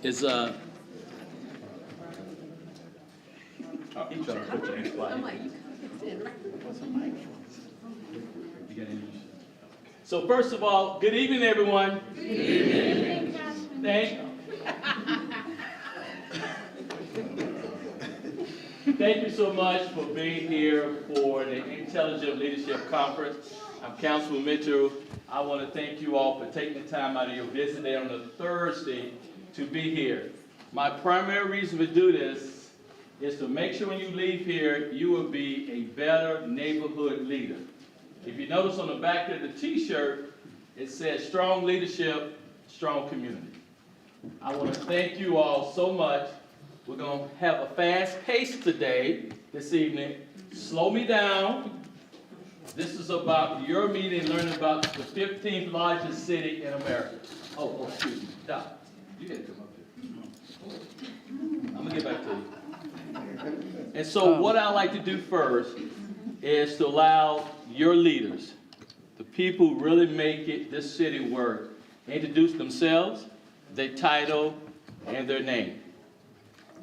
Is He's trying to put you in the spot. So first of all, good evening, everyone. Good evening. Thank you so much for being here for the Intelligent Leadership Conference. I'm Councilman Mitchell. I want to thank you all for taking the time out of your busy day on a Thursday to be here. My primary reason to do this is to make sure when you leave here, you will be a better neighborhood leader. If you notice on the back of the t-shirt, it says strong leadership, strong community. I want to thank you all so much. We're going to have a fast pace today, this evening. Slow me down. This is about your meeting, learning about the 15th largest city in America. Oh, excuse me. Doc, you got to come up here. I'm going to get back to you. And so what I like to do first is to allow your leaders, the people who really make this city work, introduce themselves, their title, and their name.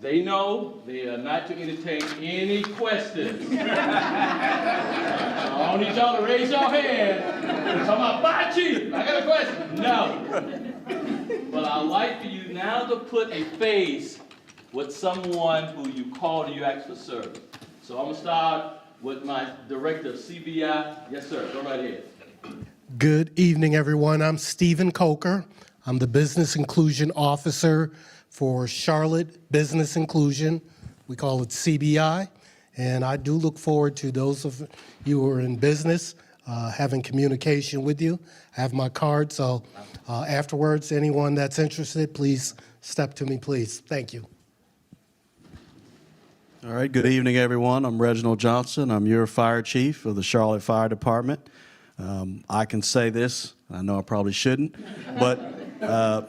They know they are not to entertain any questions. I don't need y'all to raise your hand. Talking about fire chief, I got a question. No. But I'd like for you now to put a face with someone who you call and you ask for service. So I'm going to start with my director of CBI. Yes, sir. Go right ahead. Good evening, everyone. I'm Stephen Coker. I'm the Business Inclusion Officer for Charlotte Business Inclusion. We call it CBI. And I do look forward to those of you who are in business having communication with you. I have my card, so afterwards, anyone that's interested, please step to me, please. Thank you. All right, good evening, everyone. I'm Reginald Johnson. I'm your fire chief of the Charlotte Fire Department. I can say this, I know I probably shouldn't, but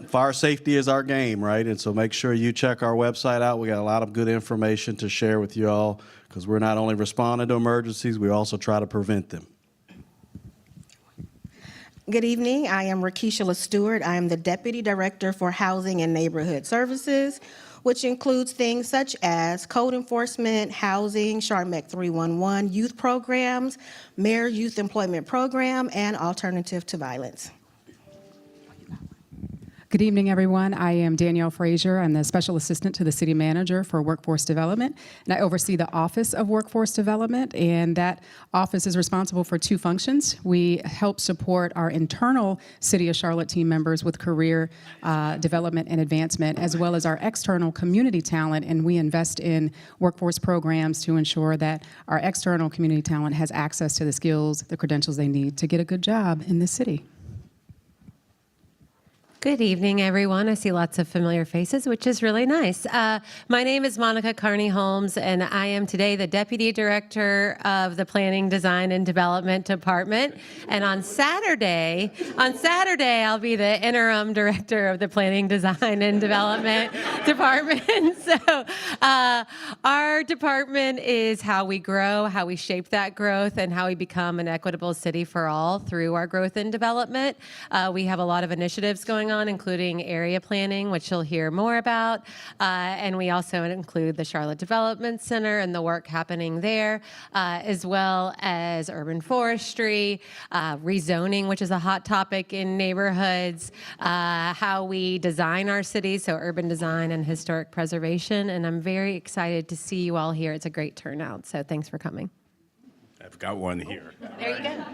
fire safety is our game, right? And so make sure you check our website out. We got a lot of good information to share with you all because we're not only responding to emergencies, we also try to prevent them. Good evening. I am Rakesha Stewart. I am the Deputy Director for Housing and Neighborhood Services, which includes things such as code enforcement, housing, SHARMEC 311, youth programs, Mayor Youth Employment Program, and Alternative to Violence. Good evening, everyone. I am Danielle Frazier. I'm the Special Assistant to the City Manager for Workforce Development, and I oversee the Office of Workforce Development, and that office is responsible for two functions. We help support our internal City of Charlotte team members with career development and advancement, as well as our external community talent, and we invest in workforce programs to ensure that our external community talent has access to the skills, the credentials they need to get a good job in this city. Good evening, everyone. I see lots of familiar faces, which is really nice. My name is Monica Carney Holmes, and I am today the Deputy Director of the Planning, Design, and Development Department. And on Saturday, I'll be the Interim Director of the Planning, Design, and Development Department. So our department is how we grow, how we shape that growth, and how we become an equitable city for all through our growth and development. We have a lot of initiatives going on, including area planning, which you'll hear more about. And we also include the Charlotte Development Center and the work happening there, as well as urban forestry, rezoning, which is a hot topic in neighborhoods, how we design our cities, so urban design and historic preservation. And I'm very excited to see you all here. It's a great turnout, so thanks for coming. I've got one here. There you go.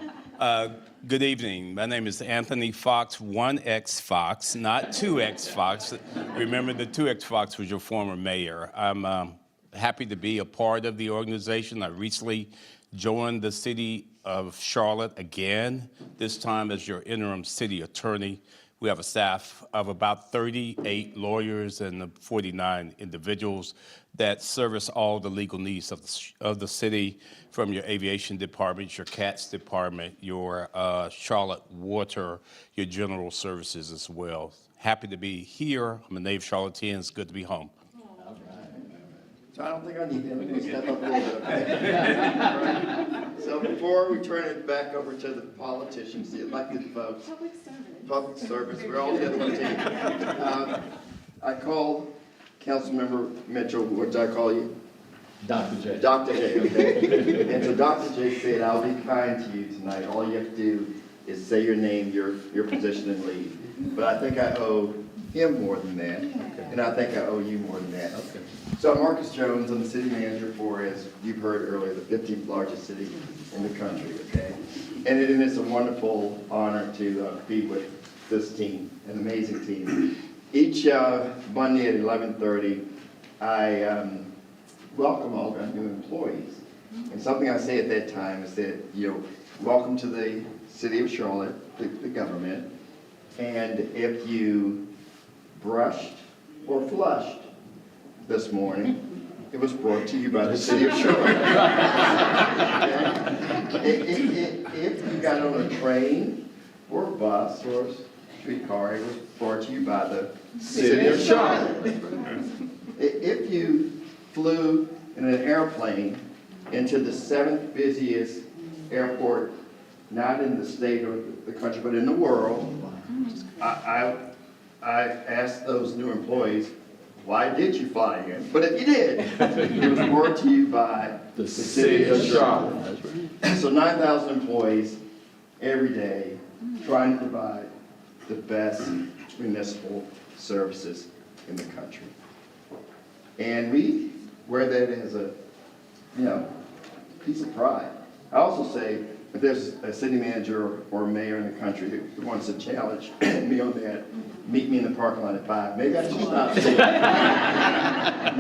Good evening. My name is Anthony Fox, 1X Fox, not 2X Fox. Remember, the 2X Fox was your former mayor. I'm happy to be a part of the organization. I recently joined the city of Charlotte again, this time as your interim city attorney. We have a staff of about 38 lawyers and 49 individuals that service all the legal needs of the city, from your aviation department, your CATS department, your Charlotte Water, your general services as well. Happy to be here. I'm a native Charlottean. It's good to be home. So I don't think I need him. We'll step up a little bit. So before we turn it back over to the politicians, the elected folks, public service, we're all the other team. I called Councilmember Mitchell, what did I call you? Dr. J. Dr. J, okay? And so Dr. J said, I'll be kind to you tonight. All you have to do is say your name, your position, and leave. But I think I owe him more than that, and I think I owe you more than that. Okay. So I'm Marcus Jones. I'm the city manager for, as you've heard earlier, the 15th largest city in the country, okay? And it's a wonderful honor to be with this team, an amazing team. Each Monday at 11:30, I welcome all our new employees. And something I say at that time is that, welcome to the city of Charlotte, the government. And if you brushed or flushed this morning, it was brought to you by the city of Charlotte. If you got on a train or a bus or a streetcar, it was brought to you by the city of Charlotte. If you flew in an airplane into the 7th busiest airport, not in the state or the country, but in the world, I asked those new employees, why did you fly in? But if you did, it was brought to you by the city of Charlotte. So 9,000 employees every day trying to provide the best municipal services in the country. And we wear that as a, piece of pride. I also say, if there's a city manager or a mayor in the country who wants to challenge me on that, meet me in the parking lot at 5. Maybe I should stop saying that.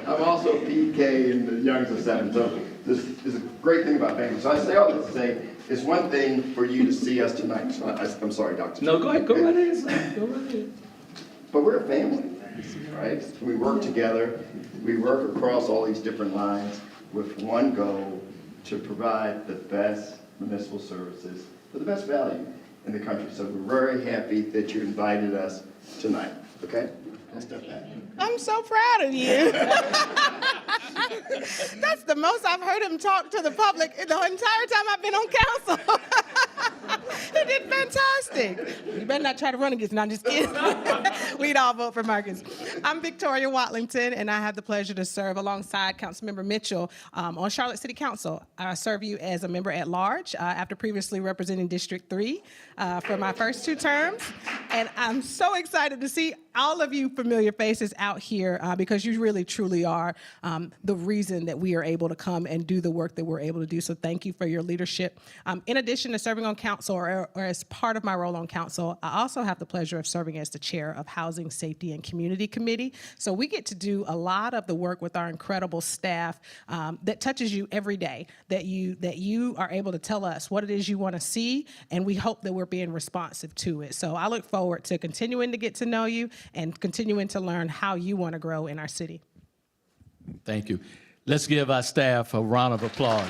I'm also PK in the youngest of 7, so this is a great thing about Bangor. So I say all this to say, it's one thing for you to see us tonight. So I'm sorry, Dr. No, go ahead, go right ahead, sir. Go right ahead. But we're a family, right? We work together. We work across all these different lines with one goal, to provide the best municipal services for the best value in the country. So we're very happy that you invited us tonight, okay? I'll step back. I'm so proud of you. That's the most I've heard him talk to the public the entire time I've been on council. He did fantastic. You better not try to run against me. No, I'm just kidding. We'd all vote for Marcus. I'm Victoria Watlington, and I have the pleasure to serve alongside Councilmember Mitchell on Charlotte City Council. I serve you as a member at large after previously representing District 3 for my first 2 terms. And I'm so excited to see all of you familiar faces out here because you really, truly are the reason that we are able to come and do the work that we're able to do. So thank you for your leadership. In addition to serving on council or as part of my role on council, I also have the pleasure of serving as the chair of Housing, Safety, and Community Committee. So we get to do a lot of the work with our incredible staff that touches you every day, that you are able to tell us what it is you want to see, and we hope that we're being responsive to it. So I look forward to continuing to get to know you and continuing to learn how you want to grow in our city. Thank you. Let's give our staff a round of applause.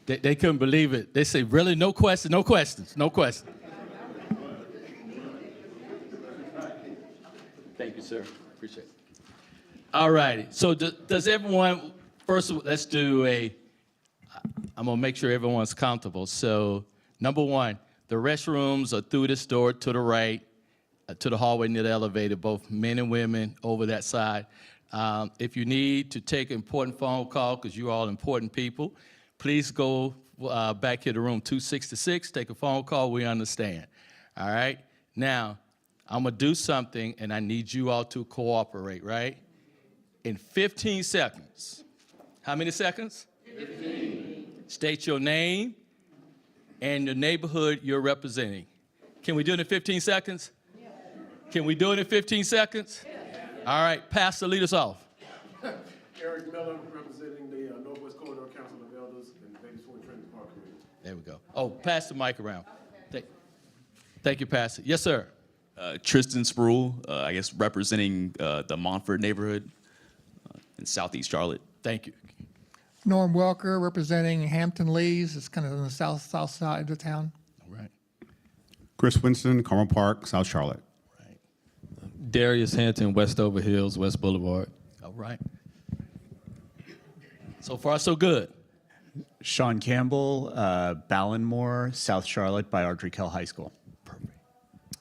They couldn't believe it. They say, really? No questions, no questions, no questions. Thank you, sir. Appreciate it. All righty. So does everyone, first, let's do I'm going to make sure everyone's comfortable. So, number 1, the restrooms are through this door to the right, to the hallway near the elevator, both men and women over that side. If you need to take an important phone call, because you're all important people, please go back here to room 266, take a phone call, we understand. All right? Now, I'm going to do something, and I need you all to cooperate, right? In 15 seconds. How many seconds? 15. State your name and the neighborhood you're representing. Can we do it in 15 seconds? Yes. Can we do it in 15 seconds? Yes. All right, Pastor, lead us off. Eric Miller, representing the Northwest Corridor Council of Elders and Ladies for Trenton Park Community. There we go. Oh, pass the mic around. Thank you, Pastor. Yes, sir. Tristan Sproul, I guess representing the Montford neighborhood in Southeast Charlotte. Thank you. Norm Welker, representing Hampton Lees. It's kind of on the south side of the town. All right. Chris Winston, Carmel Park, South Charlotte. Right. Darius Hinton, Westover Hills, West Boulevard. All right. So far, so good. Sean Campbell, Ballinmore, South Charlotte by Ardrey Kell High School.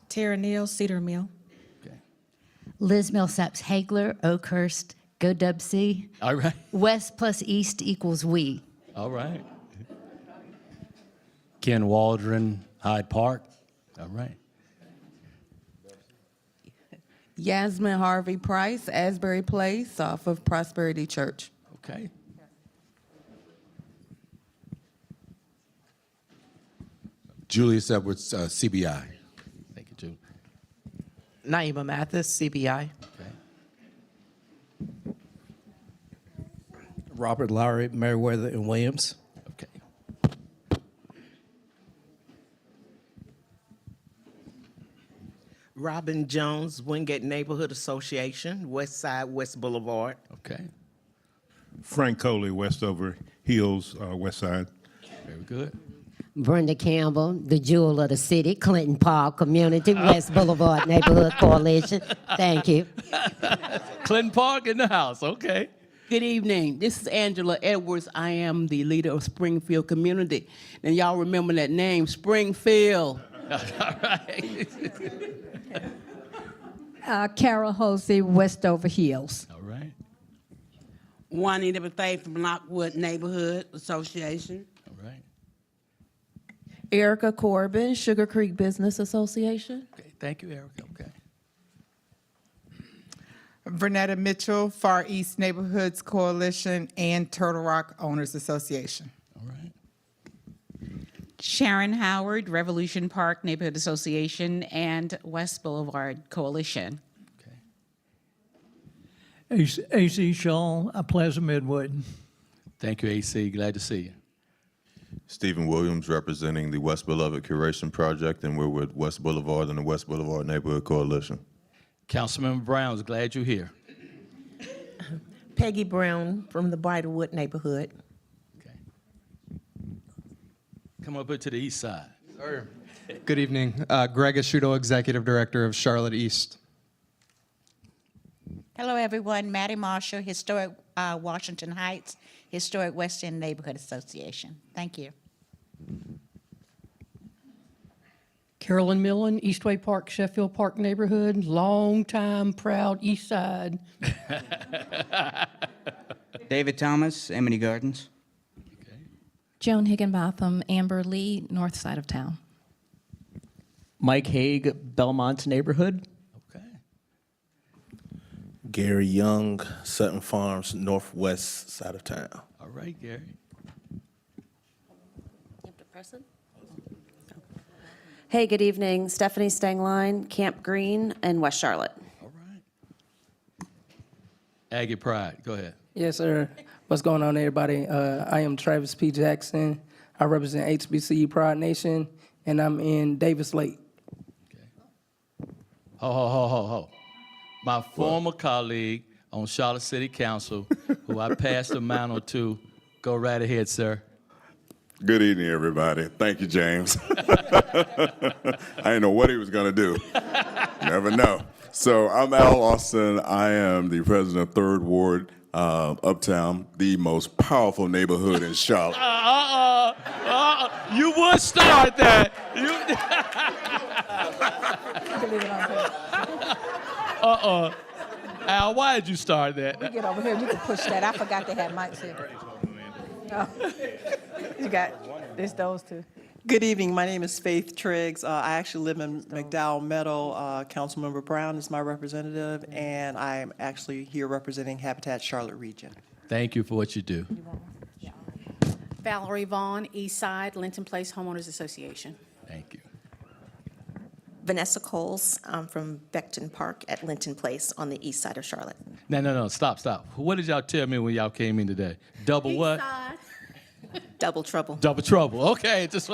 Tara Neal, Cedar Mill. Liz Millsaps Hagler, Oakhurst, Go Dub C. All right. West plus East equals we. All right. Ken Waldron, Hyde Park. All right. Yasmin Harvey Price, Asbury Place, off of Prosperity Church. Okay. Julius Edwards, CBI. Thank you, Julie. Naima Mathis, CBI. Robert Lowry, Meriwether, and Williams. Okay. Robin Jones, Wingate Neighborhood Association, West Side, West Boulevard. Okay. Frank Coley, Westover Hills, West Side. Very good. Brenda Campbell, the jewel of the city, Clinton Park Community, West Boulevard Neighborhood Coalition. Thank you. Clinton Park in the house. Okay. Good evening. This is Angela Edwards. I am the leader of Springfield Community. And y'all remember that name, Springfield. All right. Carol Hosey, Westover Hills. All right. Juanita Bethea from Lockwood Neighborhood Association. All right. Erica Corbin, Sugar Creek Business Association. Okay. Thank you, Erica. Okay. Vernetta Mitchell, Far East Neighborhoods Coalition and Turtle Rock Owners Association. All right. Sharon Howard, Revolution Park Neighborhood Association and West Boulevard Coalition. AC Shaw, Plaza Midwood. Thank you, AC. Glad to see you. Stephen Williams, representing the West Beloved Curation Project, and we're with West Boulevard and the West Boulevard Neighborhood Coalition. Councilmember Brown's glad you're here. Peggy Brown from the Bridlewood Neighborhood. Come up here to the east side. Sir. Good evening. Greg Asciuto, Executive Director of Charlotte East. Hello, everyone. Maddie Marshall, Historic Washington Heights, Historic West End Neighborhood Association. Thank you. Carolyn Millen, Eastway Park, Sheffield Park neighborhood, long time proud East Side. David Thomas, Amity Gardens. Joan Higginbotham, Amber Lee, north side of town. Mike Haig, Belmont neighborhood. Gary Young, Sutton Farms, northwest side of town. All right, Gary. Hey, good evening. Stephanie Stangline, Camp Green, and West Charlotte. Aggie Pride, go ahead. Yes, sir. What's going on, everybody? I am Travis P. Jackson. I represent HBCU Pride Nation, and I'm in Davis Lake. Ho. My former colleague on Charlotte City Council, who I passed the mantle to. Go right ahead, sir. Good evening, everybody. Thank you, James. I didn't know what he was going to do. Never know. So I'm Al Austin. I am the president of 3rd Ward, Uptown, the most powerful neighborhood in Charlotte. You would start that. Al, why did you start that? You get over here, you can push that. I forgot they had mics here. Oh. You got, there's those two. Good evening. My name is Faith Triggs. I actually live in McDowell Meadow. Councilmember Brown is my representative, and I'm actually here representing Habitat Charlotte Region. Thank you for what you do. Valerie Vaughn, East Side, Linton Place Homeowners Association. Thank you. Vanessa Coles from Beckton Park at Linton Place on the east side of Charlotte. No. Stop. What did y'all tell me when y'all came in today? Double what? Double trouble. Double trouble. Okay, just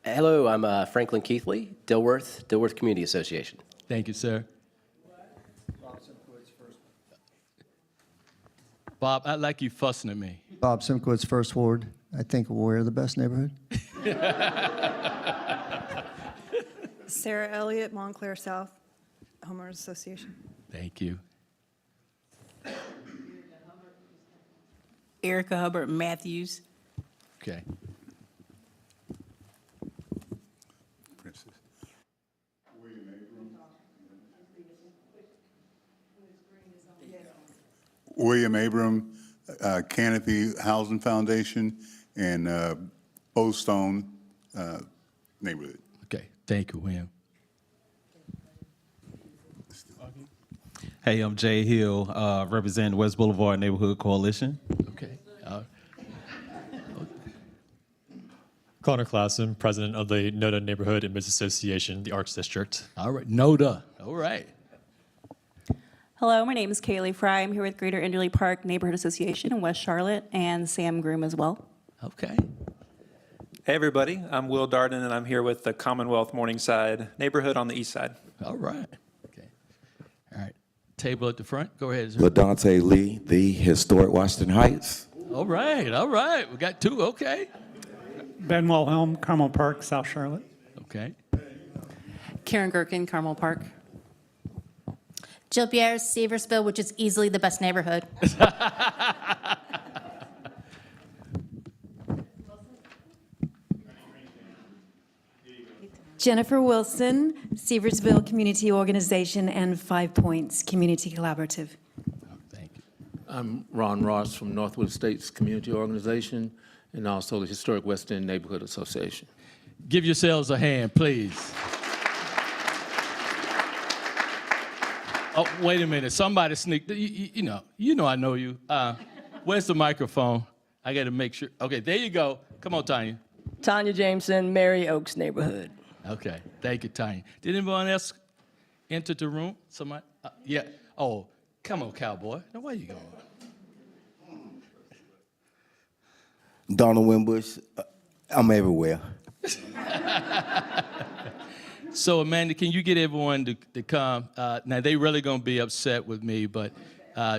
Hello, I'm Franklin Keithley, Dilworth Community Association. Thank you, sir. Bob, I like you fussing at me. Bob Simkowitz, First Ward. I think we're the best neighborhood. Sarah Elliott, Montclair South Homeowners Association. Thank you. Erica Hubbard Matthews. Okay. William Abram, Canopy Housing Foundation, and Old Stone neighborhood. Okay, thank you, William. Hey, I'm Jay Hill, representing West Boulevard Neighborhood Coalition. Okay. Connor Clausen, president of the NODA Neighborhood and Business Association, the Arts District. All right, NODA. All right. Hello, my name is Kaylee Fry. I'm here with Greater Enderley Park Neighborhood Association in West Charlotte, and Sam Groom as well. Okay. Hey everybody, I'm Will Darden and I'm here with the Commonwealth Morningside neighborhood on the east side. All right. Okay. All right. Table at the front. Go ahead. Sir. LaDonte Lee, the Historic Washington Heights. All right. All right. We got two. Okay. Ben Wilhelm, Carmel Park, South Charlotte. Okay. Karen Gherkin, Carmel Park. Jill Pierre, Seversville, which is easily the best neighborhood. Jennifer Wilson, Seversville Community Organization and 5 Points Community Collaborative. I'm Ron Ross from Northwood Estates Community Organization and also the Historic West End Neighborhood Association. Give yourselves a hand, please. Oh, wait a minute. Somebody sneaked. You know I know you. Where's the microphone? I got to make sure. Okay, there you go. Come on, Tanya. Tanya Jameson, Mary Oaks Neighborhood. Okay, thank you, Tanya. Did anyone else enter the room? Somebody? Yeah. Oh, come on, cowboy. Now, where you going? Donald Wimbush, I'm everywhere. So, Amanda, can you get everyone to come? Now, they really going to be upset with me, but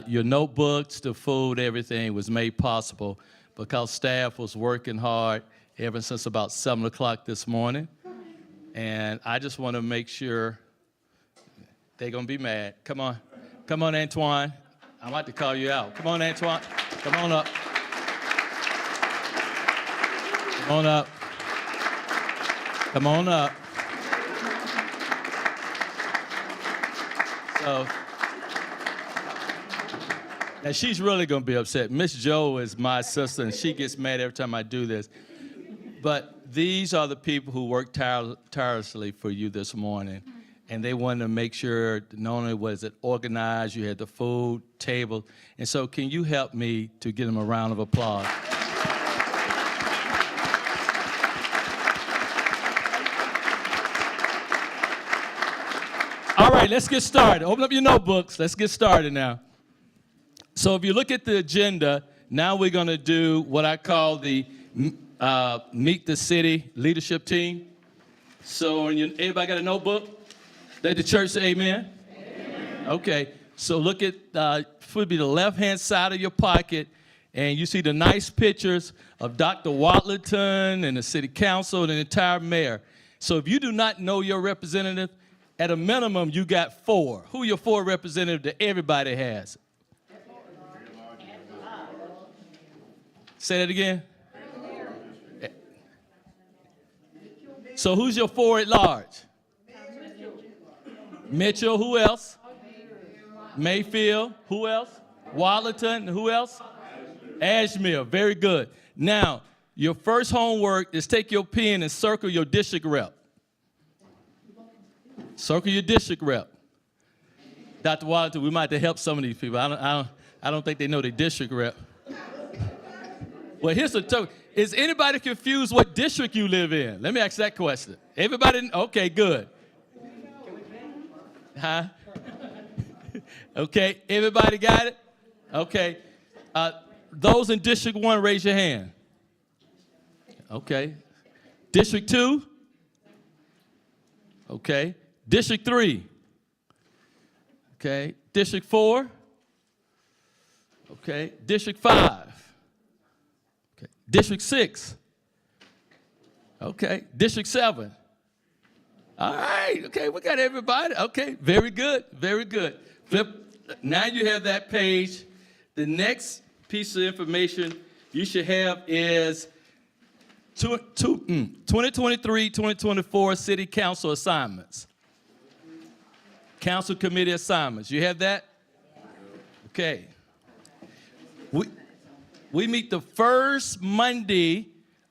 your notebooks, the food, everything was made possible because staff was working hard ever since about 7 o'clock this morning. And I just want to make sure they're going to be mad. Come on. Come on, Antoine. I'm about to call you out. Come on, Antoine. Come on up. Come on up. Come on up. So, now she's really going to be upset. Miss Jo is my sister, and she gets mad every time I do this. But these are the people who worked tirelessly for you this morning, and they wanted to make sure not only was it organized, you had the food, table, and so can you help me to give them a round of applause? All right, let's get started. Open up your notebooks. Let's get started now. So if you look at the agenda, now we're going to do what I call the Meet the City leadership team. So everybody got a notebook? Let the church say amen. Amen. Okay, so look at, would be the left-hand side of your pocket, and you see the nice pictures of Dr. Watlington and the city council and the entire mayor. So if you do not know your representative, at a minimum, you got 4. Who are your 4 representatives that everybody has? Say that again. So who's your 4 at large? Mitchell, who else? Mayfield, who else? Watlington, who else? Ashmere, very good. Now, your first homework is take your pen and circle your district rep. Circle your district rep. Dr. Watlington, we might have to help some of these people. I don't think they know their district rep. Well, here's the token. Is anybody confused what district you live in? Let me ask that question. Everybody? Okay, good. Huh? Okay, everybody got it? Okay. Those in District 1, raise your hand. Okay. District 2? Okay. District 3? Okay. District 4? Okay. District 5? Okay. District 6? Okay. District 7? All right. Okay, we got everybody. Okay, very good. Very good. Flip. Now you have that page. The next piece of information you should have is 2023-2024 city council assignments. Council committee assignments. You have that? Okay. We meet the first Monday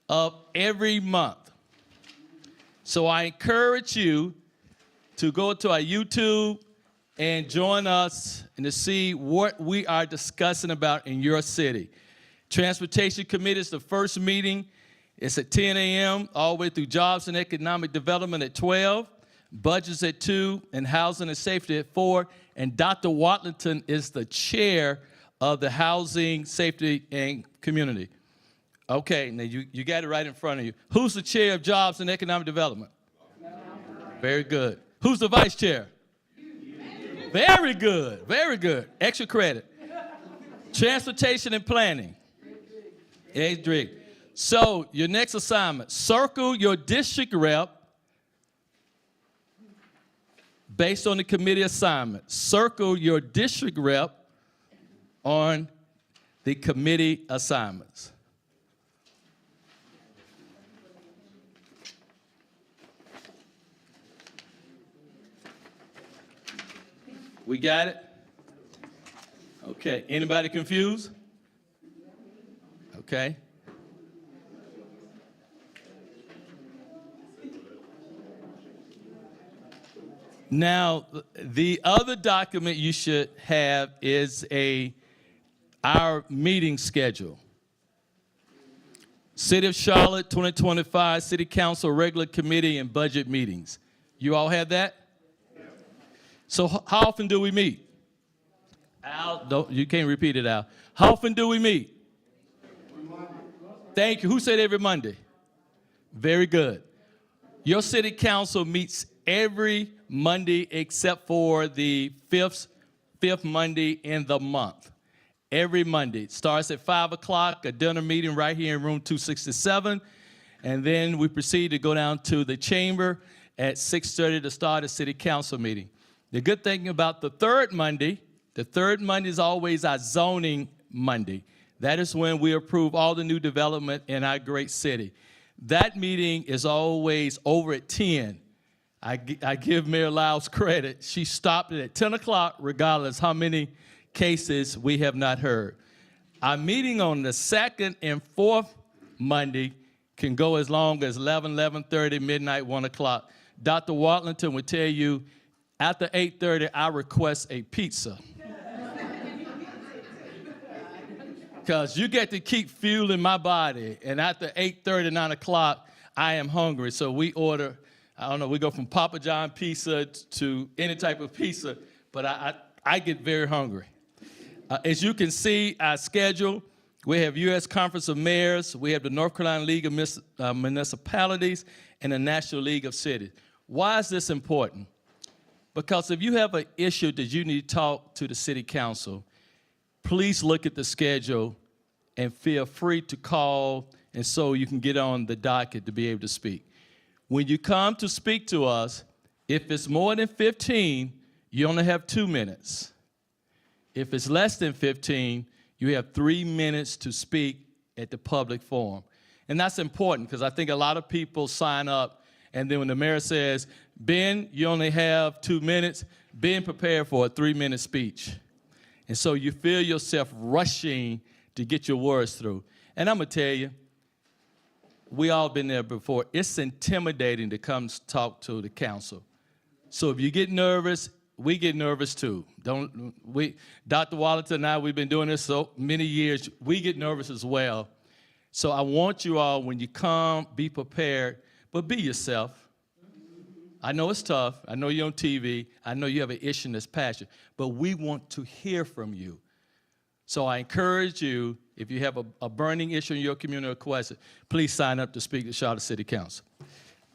of every month. So I encourage you to go to our YouTube and join us and to see what we are discussing about in your city. Transportation Committee is the first meeting. It's at 10 a.m. all the way through Jobs and Economic Development at 12, Budgets at 2, and Housing and Safety at 4. And Dr. Watlington is the chair of the Housing, Safety, and Community. Okay, now you got it right in front of you. Who's the chair of Jobs and Economic Development? Very good. Who's the vice chair? Very good, very good. Extra credit. Transportation and Planning. Adric. So your next assignment, circle your district rep based on the committee assignment. Circle your district rep on the committee assignments. We got it? Okay, anybody confused? Okay. Now, the other document you should have is our meeting schedule. City of Charlotte 2025 City Council regular committee and budget meetings. You all have that? So how often do we meet? Al, you can't repeat it, Al. How often do we meet? Thank you. Who said every Monday? Very good. Your city council meets every Monday except for the fifth Monday in the month. Every Monday. It starts at 5 o'clock, a dinner meeting right here in room 267. And then we proceed to go down to the chamber at 6:30 to start a city council meeting. The good thing about the third Monday is always our zoning Monday. That is when we approve all the new development in our great city. That meeting is always over at 10. I give Mayor Lyles credit. She stopped it at 10 o'clock regardless how many cases we have not heard. Our meeting on the second and fourth Monday can go as long as 11, 11:30, midnight, 1 o'clock. Dr. Watlington would tell you after 8:30, I request a pizza. Because you get to keep fueling my body. And after 8:30, 9 o'clock, I am hungry. So we order, I don't know, we go from Papa John pizza to any type of pizza. But I get very hungry. As you can see, our schedule, we have U.S. Conference of Mayors. We have the North Carolina League of Municipalities and the National League of Cities. Why is this important? Because if you have an issue that you need to talk to the city council, please look at the schedule and feel free to call, and so you can get on the docket to be able to speak. When you come to speak to us, if it's more than 15, you only have 2 minutes. If it's less than 15, you have 3 minutes to speak at the public forum. And that's important because I think a lot of people sign up, and then when the mayor says, Ben, you only have 2 minutes, Ben prepared for a 3-minute speech. And so you feel yourself rushing to get your words through. And I'm going to tell you, we all been there before. It's intimidating to come talk to the council. So if you get nervous, we get nervous too. Dr. Watlington and I, we've been doing this so many years. We get nervous as well. So I want you all, when you come, be prepared, but be yourself. I know it's tough. I know you're on TV. I know you have an issue that's passionate, but we want to hear from you. So I encourage you, if you have a burning issue in your community or question, please sign up to speak to Charlotte City Council.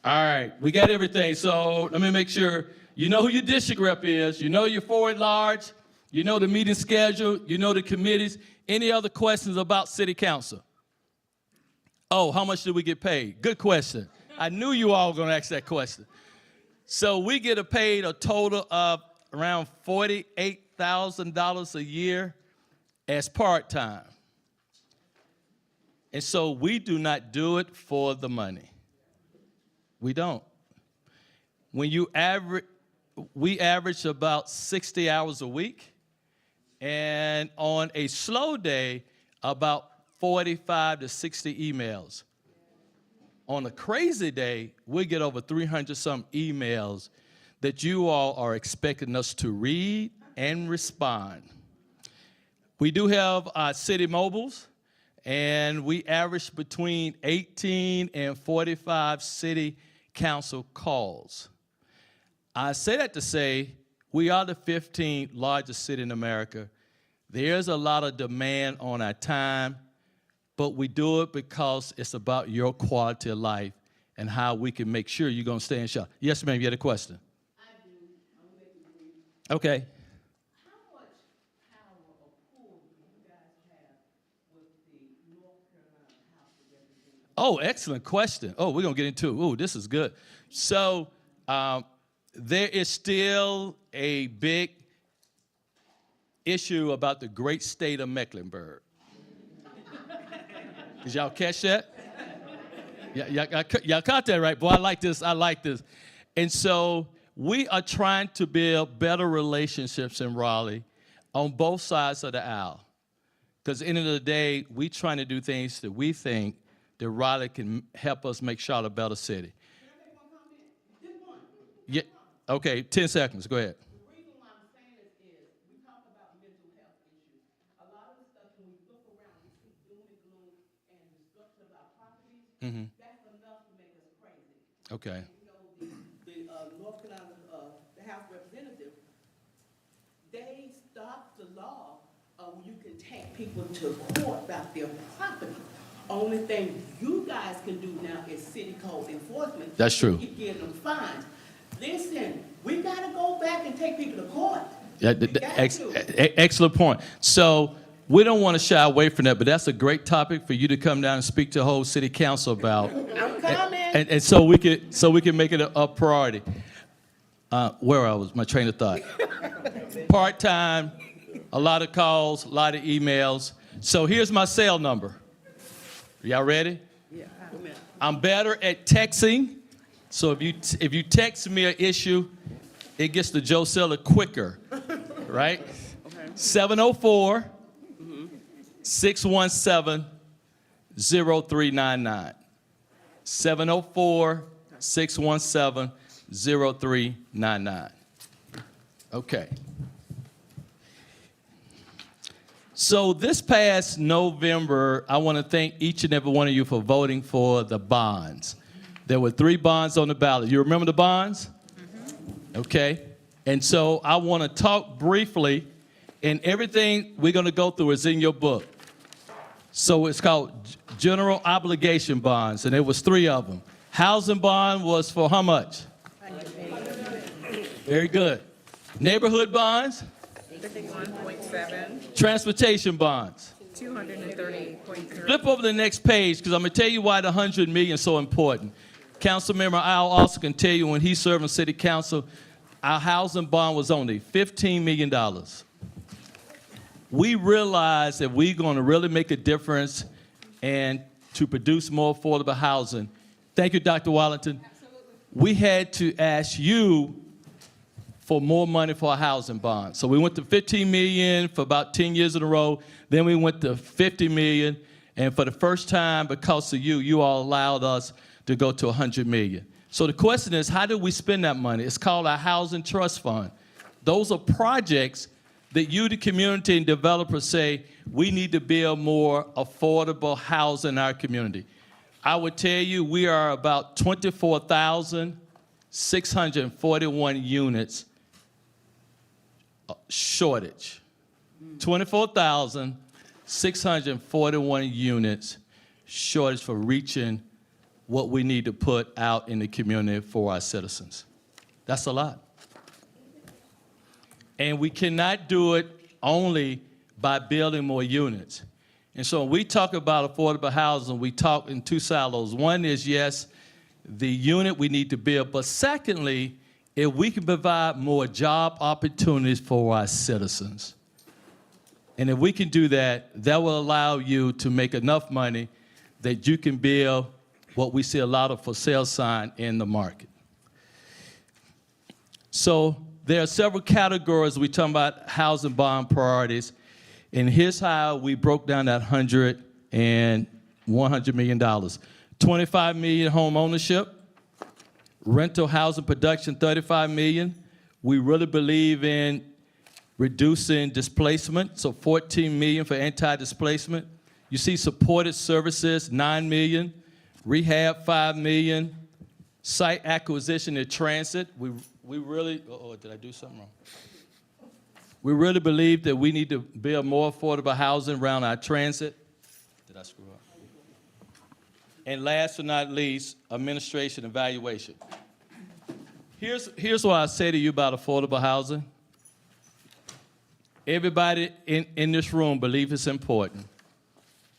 All right, we got everything. So let me make sure you know who your district rep is. You know your 4 at large. You know the meeting schedule. You know the committees. Any other questions about City Council? Oh, how much do we get paid? Good question. I knew you all were going to ask that question. So we get paid a total of around $48,000 a year as part-time. And so we do not do it for the money. We don't. When you average, we average about 60 hours a week, and on a slow day, about 45 to 60 emails. On a crazy day, we get over 300 some emails that you all are expecting us to read and respond. We do have city mobiles, and we average between 18 and 45 city council calls. I say that to say we are the 15th largest city in America. There's a lot of demand on our time, but we do it because it's about your quality of life and how we can make sure you're going to stay in shop. Yes, ma'am, you had a question? I do. I'm going to make it brief. Okay. How much power or pull do you guys have with the North Carolina House of Representatives? Oh, excellent question. Oh, we're going to get into it. Oh, this is good. So there is still a big issue about the great state of Mecklenburg. Did y'all catch that? Y'all caught that, right? Boy, I like this. I like this. And so we are trying to build better relationships in Raleigh on both sides of the aisle. Because at the end of the day, we trying to do things that we think that Raleigh can help us make Charlotte a better city. Yeah. Okay, 10 seconds. Go ahead. The reason why I'm saying this is we talk about mental health issues. A lot of the stuff, when we look around, we see doom and gloom and destruction of our properties. That's enough to make us crazy. Okay. You know, the North Carolina, the House of Representatives, they stopped the law where you can take people to court about their property. Only thing you guys can do now is city code enforcement. That's true. You give them fines. Listen, we got to go back and take people to court. Yeah, excellent point. So we don't want to shy away from that, but that's a great topic for you to come down and speak to the whole city council about. I'm coming. And so we can make it a priority. Where I was, my train of thought. Part-time, a lot of calls, a lot of emails. So here's my cell number. Y'all ready? Yeah. I'm better at texting. So if you text me an issue, it gets to Joe Seller quicker, right? Okay. 704 617 0399. 704 617 0399. Okay. So this past November, I want to thank each and every one of you for voting for the bonds. There were 3 bonds on the ballot. You remember the bonds? Okay. And so I want to talk briefly, and everything we're going to go through is in your book. So it's called general obligation bonds, and there was 3 of them. Housing bond was for how much? Very good. Neighborhood bonds? 51.7. Transportation bonds? 230.3. Flip over the next page, because I'm going to tell you why the $100 million is so important. Councilmember Al also can tell you when he served in city council, our housing bond was only $15 million. We realized that we're going to really make a difference and to produce more affordable housing. Thank you, Dr. Wallington. Absolutely. We had to ask you for more money for a housing bond. So we went to $15 million for about 10 years in a row. Then we went to $50 million. And for the first time, because of you, you all allowed us to go to $100 million. So the question is, how do we spend that money? It's called our Housing Trust Fund. Those are projects that you, the community and developers, say, we need to build more affordable housing in our community. I would tell you we are about 24,641 units shortage. 24,641 units shortage for reaching what we need to put out in the community for our citizens. That's a lot. And we cannot do it only by building more units. And so when we talk about affordable housing, we talk in 2 silos. One is, yes, the unit we need to build, but secondly, if we can provide more job opportunities for our citizens. And if we can do that, that will allow you to make enough money that you can build what we see a lot of for sale sign in the market. So there are several categories. We talking about housing bond priorities, and here's how we broke down that $100 million. $25 million home ownership, rental housing production, $35 million. We really believe in reducing displacement, so $14 million for anti-displacement. You see supported services, $9 million, rehab, $5 million, site acquisition and transit. We really, did I do something wrong? We really believe that we need to build more affordable housing around our transit. Did I screw up? And last but not least, administration evaluation. Here's what I say to you about affordable housing. Everybody in this room believes it's important.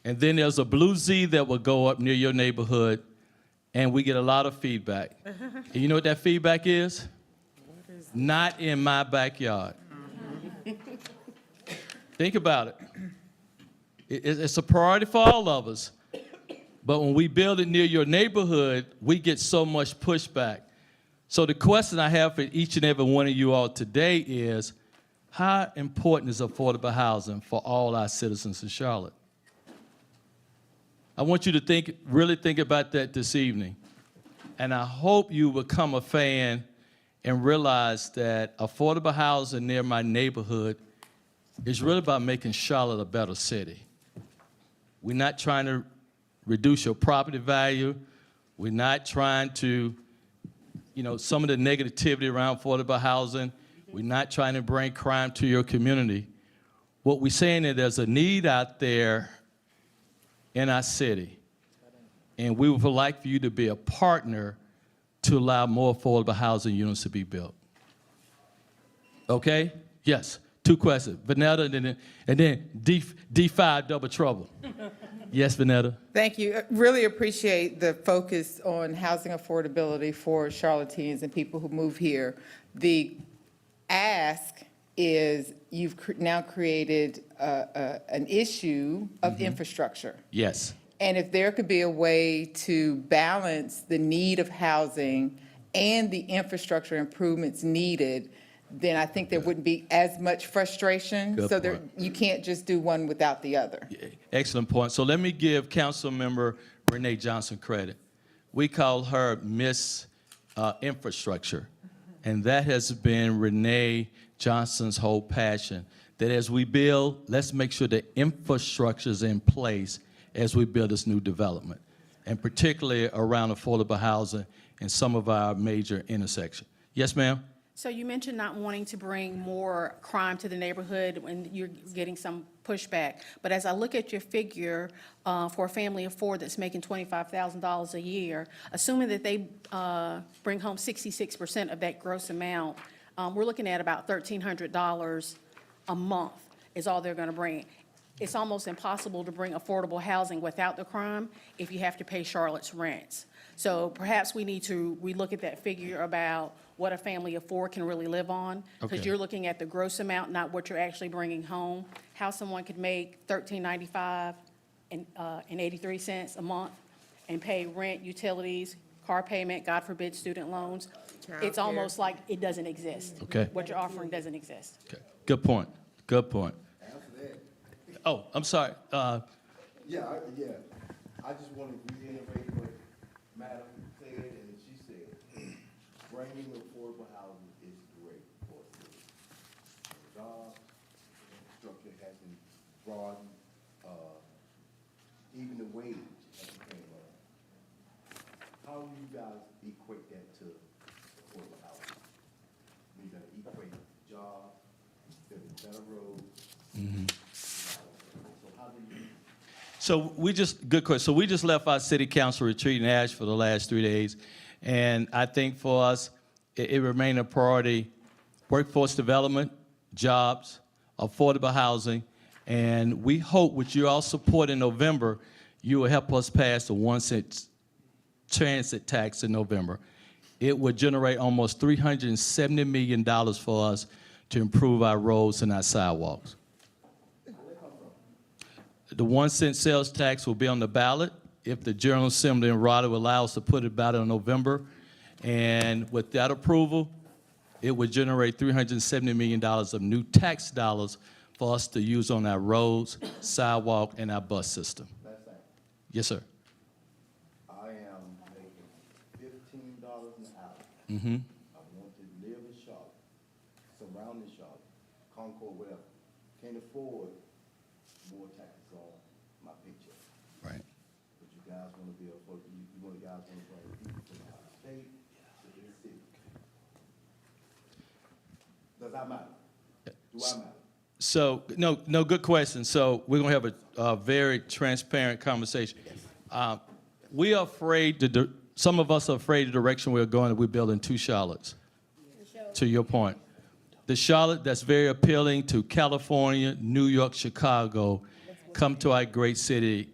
And then there's a blue Z that will go up near your neighborhood, and we get a lot of feedback. And you know what that feedback is? Not in my backyard. Think about it. It's a priority for all of us. But when we build it near your neighborhood, we get so much pushback. So the question I have for each and every one of you all today is, how important is affordable housing for all our citizens in Charlotte? I want you to really think about that this evening. And I hope you become a fan and realize that affordable housing near my neighborhood is really about making Charlotte a better city. We're not trying to reduce your property value. We're not trying to, some of the negativity around affordable housing. We're not trying to bring crime to your community. What we're saying is there's a need out there in our city, and we would like for you to be a partner to allow more affordable housing units to be built. Okay? Yes. 2 questions. Vanetta, and then D5 double trouble. Yes, Vanetta. Thank you. I really appreciate the focus on housing affordability for Charlotteans and people who move here. The ask is you've now created an issue of infrastructure. Yes. And if there could be a way to balance the need of housing and the infrastructure improvements needed, then I think there wouldn't be as much frustration. Good so point. you can't just do one without the other. Excellent point. So let me give Councilmember Renee Johnson credit. We call her Miss Infrastructure, and that has been Renee Johnson's whole passion, that as we build, let's make sure the infrastructure is in place as we build this new development, and particularly around affordable housing in some of our major intersections. Yes, ma'am? So you mentioned not wanting to bring more crime to the neighborhood when you're getting some pushback. But as I look at your figure for a family of 4 that's making $25,000 a year, assuming that they bring home 66% of that gross amount, we're looking at about $1,300 a month is all they're going to bring. It's almost impossible to bring affordable housing without the crime if you have to pay Charlotte's rents. So perhaps we need to relook at that figure about what a family of 4 can really live on, because Okay. you're looking at the gross amount, not what you're actually bringing home. How someone could make $13.95 and 83 cents a month and pay rent, utilities, car payment, God forbid, student loans. It's almost like it doesn't exist. Okay. What you're offering doesn't exist. Okay. Good point. Good point. Oh, I'm sorry. I just want to reiterate what Madam said, and she said, bringing affordable housing is great for us. Jobs, infrastructure hasn't broadened, even the wage hasn't came up. How do you guys equate that to affordable housing? We gotta equate jobs, building better roads. So good question. So we just left our city council retreat in Ash for the last 3 days. And I think for us, it remained a priority, workforce development, jobs, affordable housing. And we hope with your all support in November, you will help us pass the 1-cent transit tax in November. It would generate almost $370 million for us to improve our roads and our sidewalks. The 1-cent sales tax will be on the ballot if the General Assembly in Raleigh will allow us to put it back in November. And with that approval, it would generate $370 million of new tax dollars for us to use on our roads, sidewalk, and our bus system. Yes, sir. I am making $15 an hour. Mm-hmm. I want to live in Charlotte, surrounding Charlotte, Concord, whatever. Can't afford more taxes on my paycheck. Right. But you guys want to be a, you want guys want to bring people from out of state to this city. Does that matter? Do I matter? So, no, good question. So we're gonna have a very transparent conversation. We are afraid, some of us are afraid of the direction we're going, that we're building two Charlottes, to your point. The Charlotte that's very appealing to California, New York, Chicago, come to our great city,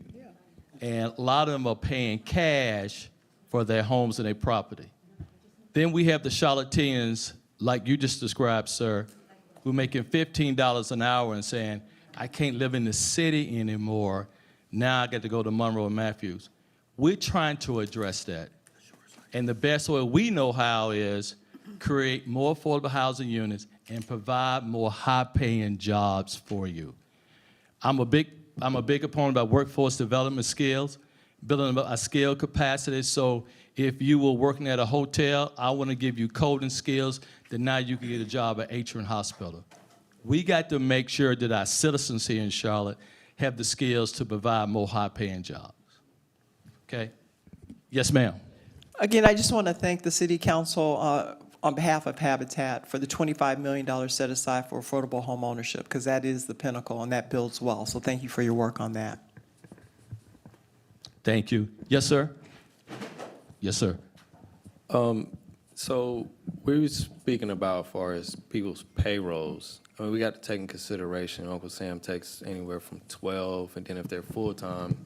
and a lot of them are paying cash for their homes and their property. Then we have the Charlotteans, like you just described, sir, who are making $15 an hour and saying, I can't live in the city anymore. Now I got to go to Monroe and Matthews. We're trying to address that. And the best way we know how is create more affordable housing units and provide more high-paying jobs for you. I'm a big opponent about workforce development skills, building a skill capacity. So if you were working at a hotel, I want to give you coding skills, then now you can get a job at Atrium Hospital. We got to make sure that our citizens here in Charlotte have the skills to provide more high-paying jobs. Okay? Yes, ma'am. Again, I just want to thank the City Council on behalf of Habitat for the $25 million set aside for affordable home ownership, because that is the pinnacle and that builds well. So thank you for your work on that. Thank you. Yes, sir. Yes, sir. So we were speaking about as far as people's payrolls. I mean, we got to take in consideration Uncle Sam takes anywhere from 12, and then if they're full-time,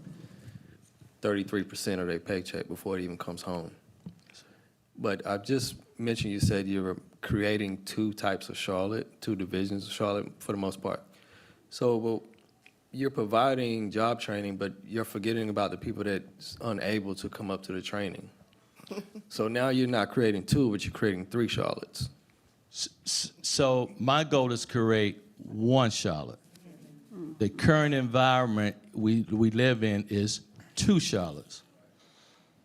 33% of their paycheck before it even comes home. But I just mentioned, you said you were creating two types of Charlotte, two divisions of Charlotte for the most part. So, well, you're providing job training, but you're forgetting about the people that's unable to come up to the training. So now you're not creating two, but you're creating three Charlottes. So my goal is to create one Charlotte. The current environment we live in is two Charlottes.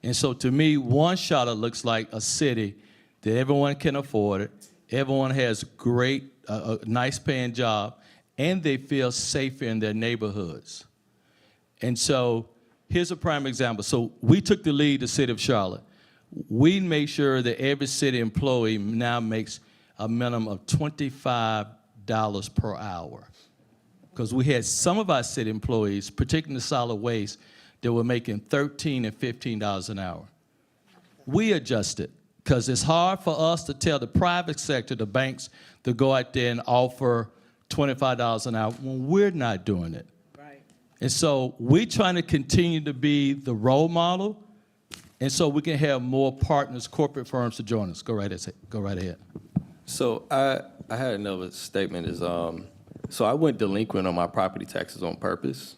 And so to me, one Charlotte looks like a city that everyone can afford it, everyone has great, nice paying job, and they feel safer in their neighborhoods. And so here's a prime example. So we took the lead, the city of Charlotte. We made sure that every city employee now makes a minimum of $25 per hour. Because we had some of our city employees, particularly in the solid waste, that were making $13 and $15 an hour. We adjusted, because it's hard for us to tell the private sector, the banks, to go out there and offer $25 an hour when we're not doing it. Right. And so we're trying to continue to be the role model, and so we can have more partners, corporate firms to join us. Go right ahead. So I had another statement is, so I went delinquent on my property taxes on purpose.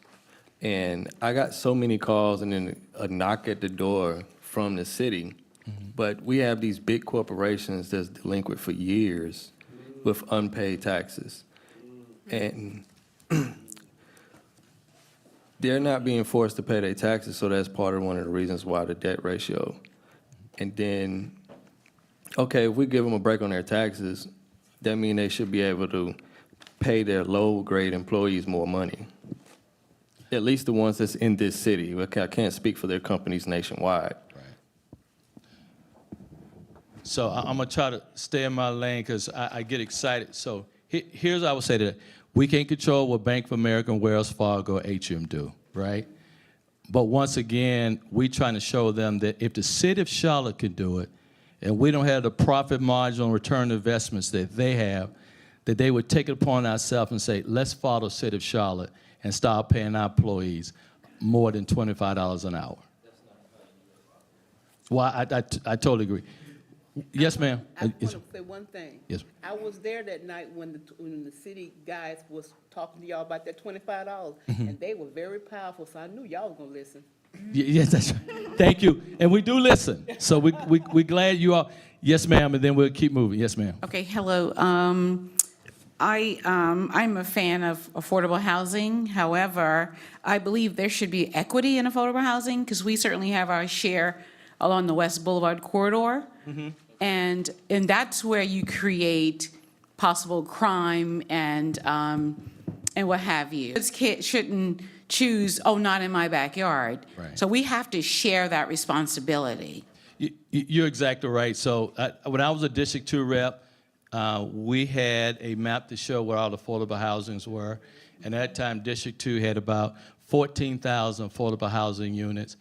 And I got so many calls and then a knock at the door from the city. But we have these big corporations that's delinquent for years with unpaid taxes. And they're not being forced to pay their taxes, so that's part of one of the reasons why the debt ratio. And then, okay, if we give them a break on their taxes, that means they should be able to pay their low-grade employees more money. At least the ones that's in this city. I can't speak for their companies nationwide. So I'm going to try to stay in my lane because I get excited. So here's what I would say to that. We can't control what Bank of America, Wells Fargo, or Atrium do, right? But once again, we're trying to show them that if the city of Charlotte can do it, and we don't have the profit margin on return investments that they have, that they would take it upon ourselves and say, let's follow the city of Charlotte and start paying our employees more than $25 an hour. Well, I totally agree. Yes, ma'am. I want to say one thing. Yes. I was there that night when the city guys was talking to y'all about that $25, and they were very powerful, so I knew y'all was going to listen. Yes, that's right. Thank you. And we do listen. So we glad you all. Yes, ma'am, and then we'll keep moving. Yes, ma'am. Okay, hello. I'm a fan of affordable housing. However, I believe there should be equity in affordable housing because we certainly have our share along the West Boulevard corridor. And that's where you create possible crime and what have you. Kids shouldn't choose, oh, not in my backyard. Right. So we have to share that responsibility. You're exactly right. So when I was a District 2 rep, we had a map to show where all the affordable housings were. And at that time, District 2 had about 14,000 affordable housing units.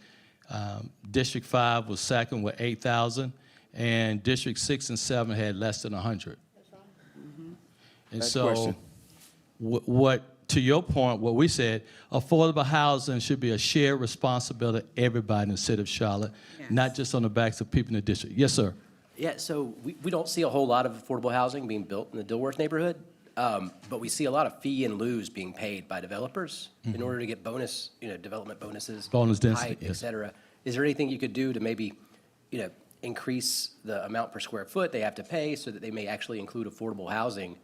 District 5 was second with 8,000. And District 6 and 7 had less than 100. And Next so question. what, to your point, what we said, affordable housing should be a shared responsibility of everybody in the city of Charlotte, not just on the backs of people in the district. Yes, sir. Yeah, so we don't see a whole lot of affordable housing being built in the Dilworth neighborhood, but we see a lot of fee and lieu being paid by developers in order to get bonus, development bonuses, Bonus density, height, yes. et cetera. Is there anything you could do to maybe, increase the amount per square foot they have to pay so that they may actually include affordable housing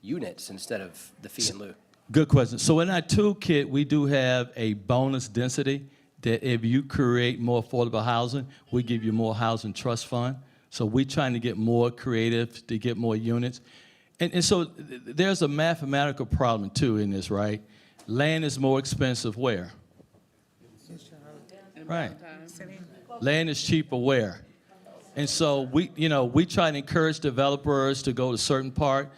units instead of the fee and lieu? Good question. So in our toolkit, we do have a bonus density that if you create more affordable housing, we give you more housing trust fund. So we're trying to get more creative to get more units. And so there's a mathematical problem too in this, right? Land is more expensive where? Right. Land is cheaper where? And so we try to encourage developers to go to a certain part,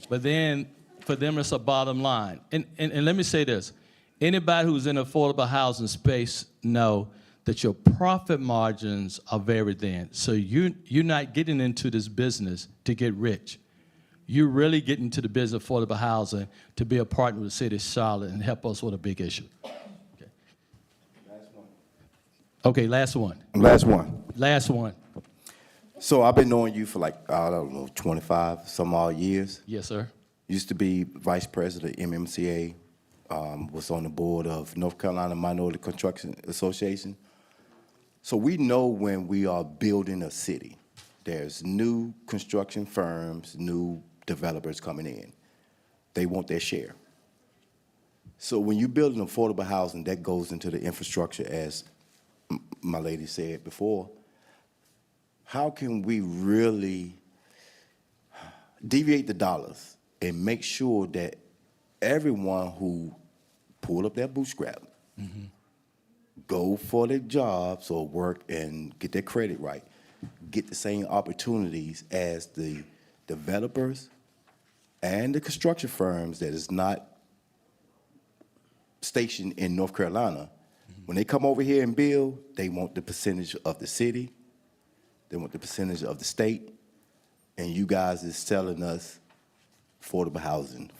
but then for them it's a bottom line. And let me say this, anybody who's in affordable housing space know that your profit margins are very thin. So you're not getting into this business to get rich. You're really getting into the business of affordable housing to be a partner with the city of Charlotte and help us with a big issue. Okay, last one. Last one. Last one. So I've been knowing you for like, I don't know, 25 some odd years. Yes, sir. Used to be vice president of MMCA, was on the board of North Carolina Minority Construction Association. So we know when we are building a city, there's new construction firms, new developers coming in. They want their share. So when you build an affordable housing, that goes into the infrastructure, as my lady said before. How can we really deviate the dollars and make sure that everyone who pull up their bootstrap, go for their jobs or work and get their credit right, get the same opportunities as the developers and the construction firms that is not stationed in North Carolina? When they come over here and build, they want the percentage of the city, they want the percentage of the state, and you guys is selling us affordable housing.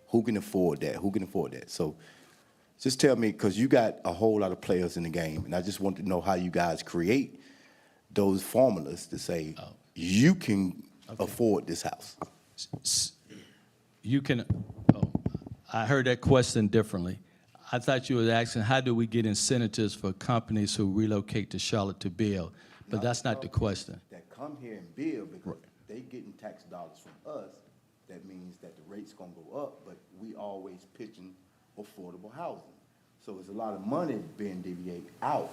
Who can afford that? Who can afford that? So just tell me, because you got a whole lot of players in the game, and I just want to know how you guys create those formulas to say, you can afford this house. You can, I heard that question differently. I thought you were asking, how do we get incentives for companies who relocate to Charlotte to build? But that's not the question. That come here and build, because they getting tax dollars from us, that means that the rate's gonna go up, but we always pitching affordable housing. So there's a lot of money being deviated out.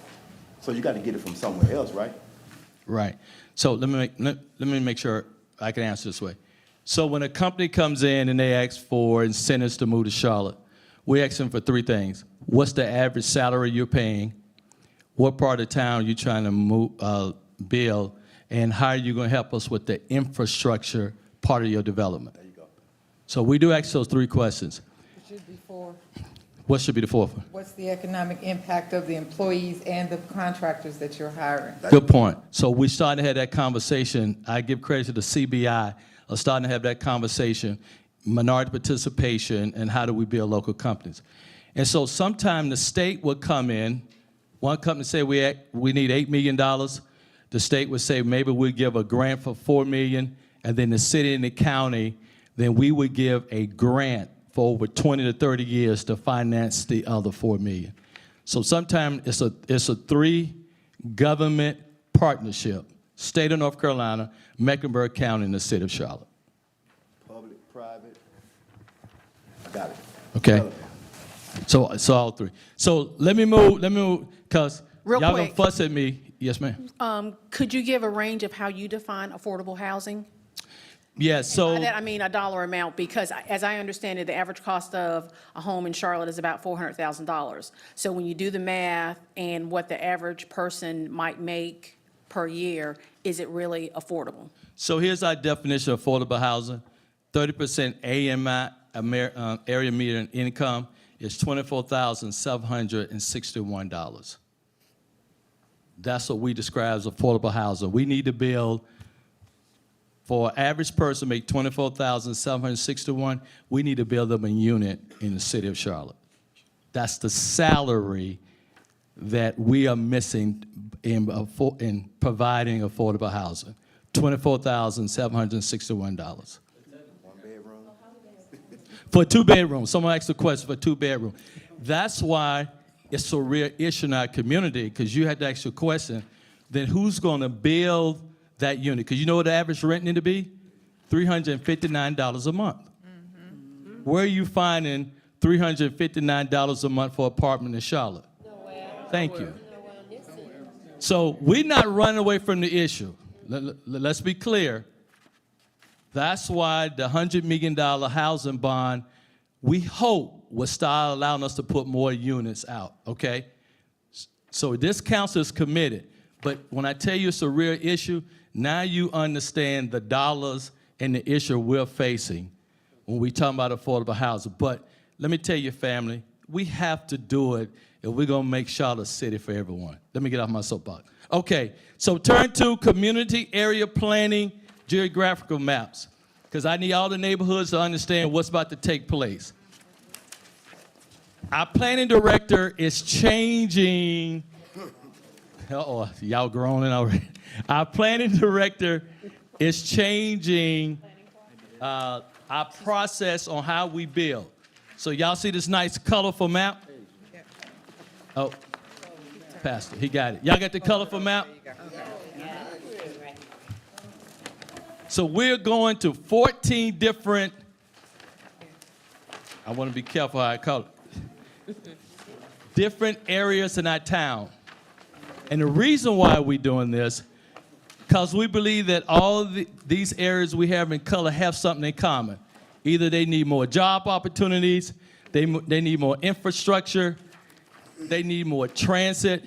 So you gotta get it from somewhere else, right? Right. So let me make sure I can answer this way. So when a company comes in and they ask for incentives to move to Charlotte, we ask them for three things. What's the average salary you're paying? What part of town are you trying to move, build? And how are you going to help us with the infrastructure part of your development? There you go. So we do ask those three questions. It should be four. What should be the fourth one? What's the economic impact of the employees and the contractors that you're hiring? Good point. So we starting to have that conversation. I give credit to the CBI of starting to have that conversation, minority participation, and how do we build local companies. And so sometime the state would come in, one company say we need $8 million. The state would say maybe we'll give a grant for $4 million, and then the city and the county, then we would give a grant for over 20 to 30 years to finance the other $4 million. So sometimes it's a three government partnership: state of North Carolina, Mecklenburg County, and the city of Charlotte. Public, private. Got it. Okay. So all three. So let me move, because Real y'all gonna quick. fuss at me. Yes, ma'am. Could you give a range of how you define affordable housing? Yeah, so. By that, I mean a dollar amount, because as I understand it, the average cost of a home in Charlotte is about $400,000. So when you do the math and what the average person might make per year, is it really affordable? So here's our definition of affordable housing. 30% AMI, area median income, is $24,761. That's what we describe as affordable housing. We need to build, for an average person make $24,761, we need to build them a unit in the city of Charlotte. That's the salary that we are missing in providing affordable housing, $24,761. For a two-bedroom. Someone asked a question for a two-bedroom. That's why it's a real issue in our community, because you had to ask your question, then who's going to build that unit? Because you know what the average rent need to be? $359 a month. Where are you finding $359 a month for an apartment in Charlotte? Thank you. So we're not running away from the issue. Let's be clear. That's why the $100 million housing bond, we hope, will start allowing us to put more units out, okay? So this council is committed. But when I tell you it's a real issue, now you understand the dollars and the issue we're facing when we talk about affordable housing. But let me tell you, family, we have to do it if we're going to make Charlotte a city for everyone. Let me get off my soapbox. Okay, so turn to community area planning, geographical maps, because I need all the neighborhoods to understand what's about to take place. Our planning director is changing. Uh-oh, y'all groaning already. Our planning director is changing our process on how we build. So y'all see this nice colorful map? Oh, Pastor, he got it. Y'all got the colorful map? So we're going to 14 different, I want to be careful how I call it, different areas in our town. And the reason why we're doing this, because we believe that all of these areas we have in color have something in common. Either they need more job opportunities, they need more infrastructure, they need more transit.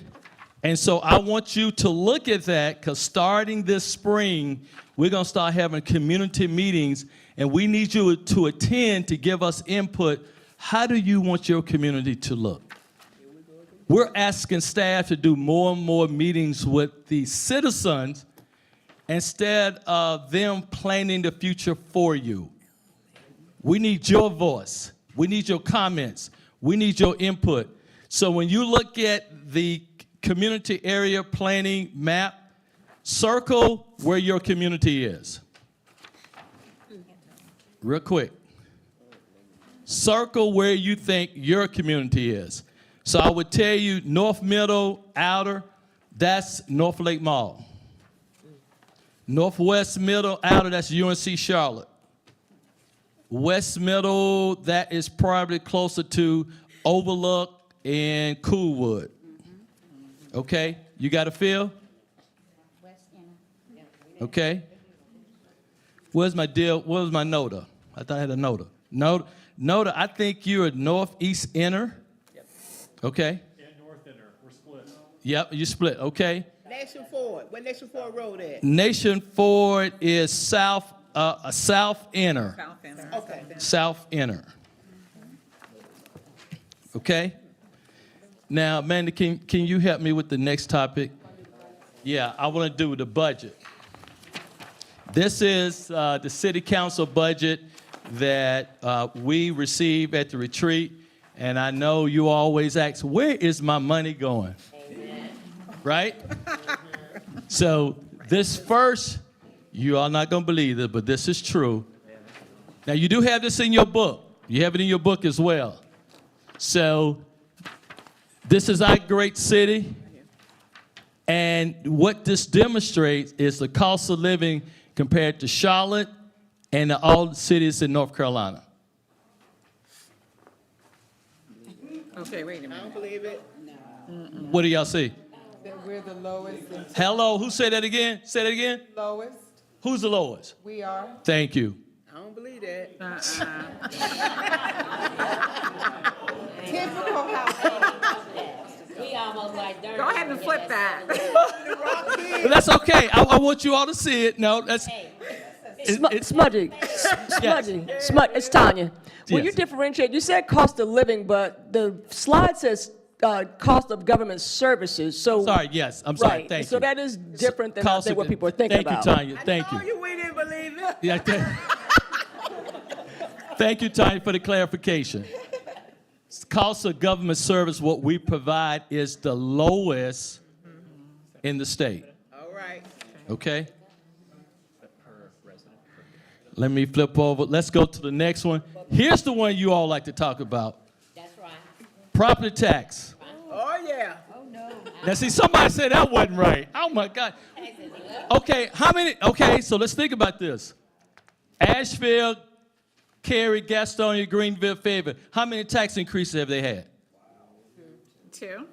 And so I want you to look at that, because starting this spring, we're going to start having community meetings, and we need you to attend to give us input. How do you want your community to look? We're asking staff to do more and more meetings with the citizens instead of them planning the future for you. We need your voice. We need your comments. We need your input. So when you look at the community area planning map, circle where your community is. Real quick. Circle where you think your community is. So I would tell you North Middle, Outer, that's North Lake Mall. Northwest Middle, Outer, that's UNC Charlotte. West Middle, that is probably closer to Overlook and Coolwood. Okay, you got a feel? Okay. Where's my deal? Where's my NOTA? I thought I had a NOTA. NOTA, I think you're a Northeast Inner. Okay. And North Inner, we're split. Yep, you split. Okay. Nation Ford, where Nation Ford Road at? Nation Ford is South Inner. Okay. South Inner. Okay. Now, Amanda, can you help me with the next topic? Yeah, I want to do the budget. This is the city council budget that we receive at the retreat. And I know you always ask, where is my money going? Amen. Right? So this first, you are not going to believe it, but this is true. Now, you do have this in your book. You have it in your book as well. So This is our great city. And what this demonstrates is the cost of living compared to Charlotte and to all the cities in North Carolina. Okay, wait a minute. I don't believe it. What do y'all see? That we're the lowest. Hello, who said that again? Say that again. Lowest. Who's the lowest? We are. Thank you. I don't believe that. Typical household. He almost like Durham. Go ahead and flip that. But that's okay. I want you all to see it. No, that's Smudgy. It's Tanya. When you Yes. differentiate, you said cost of living, but the slide says cost of government services. So Sorry, yes, I'm sorry. Right. Thank So you. that is different than I Cost think of- what people are thinking about. Thank you, Tanya. Thank you. We didn't believe it. Yeah, thank you, Tanya, for the clarification. Cost of government service, what we provide is the lowest in the state. All right. Okay? Let me flip over. Let's go to the next one. Here's the one you all like to talk about. That's right. Property tax. Oh, yeah. Now, see, somebody said that wasn't right. Oh, my God. Okay, so let's think about this. Asheville, Cary, Gastonia, Greenville, Fayetteville. How many tax increases have they had? 2.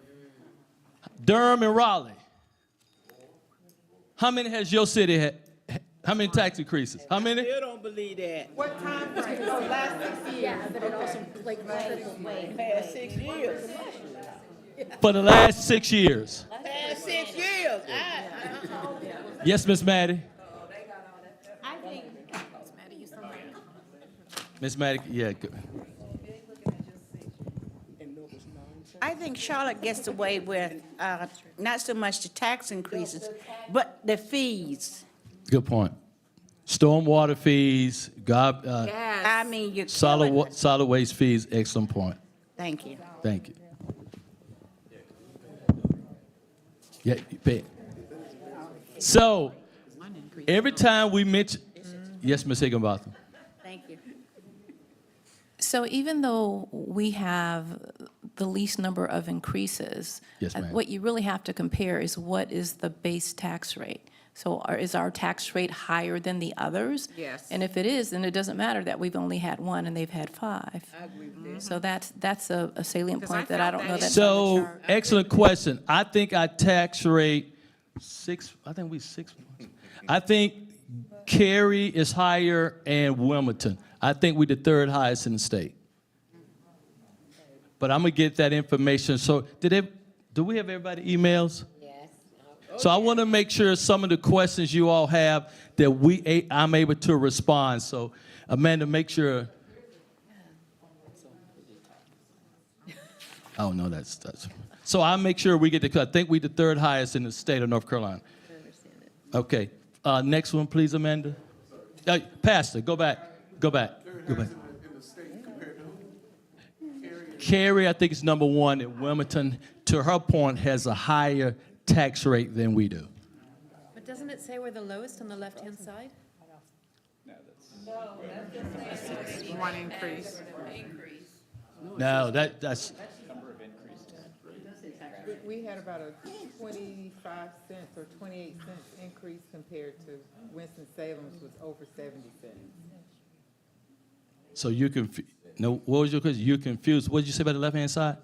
Durham and Raleigh. How many has your city had? How many tax increases? How many? Still don't believe that. What time frame? The last 6 years. Yeah, but it also like Past 6 years. For the last 6 years. Past 6 years. Yes, Miss Maddie? I think. Miss Maddie, yeah, good. I think Charlotte gets away with not so much the tax increases, but the fees. Good point. Stormwater fees, I mean, you're killing us. solid waste fees, excellent point. Thank you. Thank you. Yeah, you pay. So, every time we mention, yes, Ms. Higginbotham. Thank you. So even though we have the least number of increases, Yes, ma'am. what you really have to compare is what is the base tax rate. So is our tax rate higher than the others? Yes. And if it is, then it doesn't matter that we've only had one and they've had 5. I agree with that. So that's a salient 'Cause I point that I felt don't know that that's So, on the chart. excellent question. I think our tax rate, I think Cary is higher and Wilmington. I think we're the third highest in the state. But I'm gonna get that information. So, do we have everybody emails? So I want to make sure some of the questions you all have that I'm able to respond. So Amanda, make sure. Oh no, that's. So I'll make sure we get I think we're the third highest in the state of North Carolina. Okay, next one, please, Amanda. Pastor, go back. Cary, I think it's number 1, and Wilmington, to her point, has a higher tax rate than we do. But doesn't it say we're the lowest on the left-hand side? One increase. No, that's. We had about a 25 cents or 28 cents increase compared to Winston-Salem's was over 70 cents. So you no, what was your question? You're confused. What did you say about the left-hand side?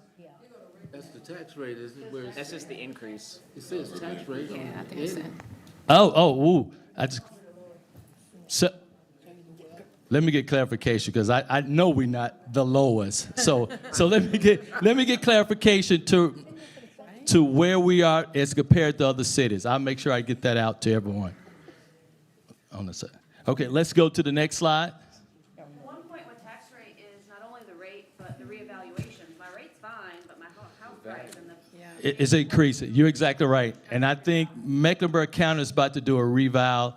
That's the tax rate, isn't it? Where That's just the increase. it says tax rate. Yeah, I think so. Oh, so, let me get clarification because I know we're not the lowest. So let me get clarification to where we are as compared to other cities. I'll make sure I get that out to everyone on the side. Okay, let's go to the next slide. One point with tax rate is not only the rate, but the reevaluation. My rate's fine, but my house price and the. It's increasing. You're exactly right. And I think Mecklenburg County is about to do a revow.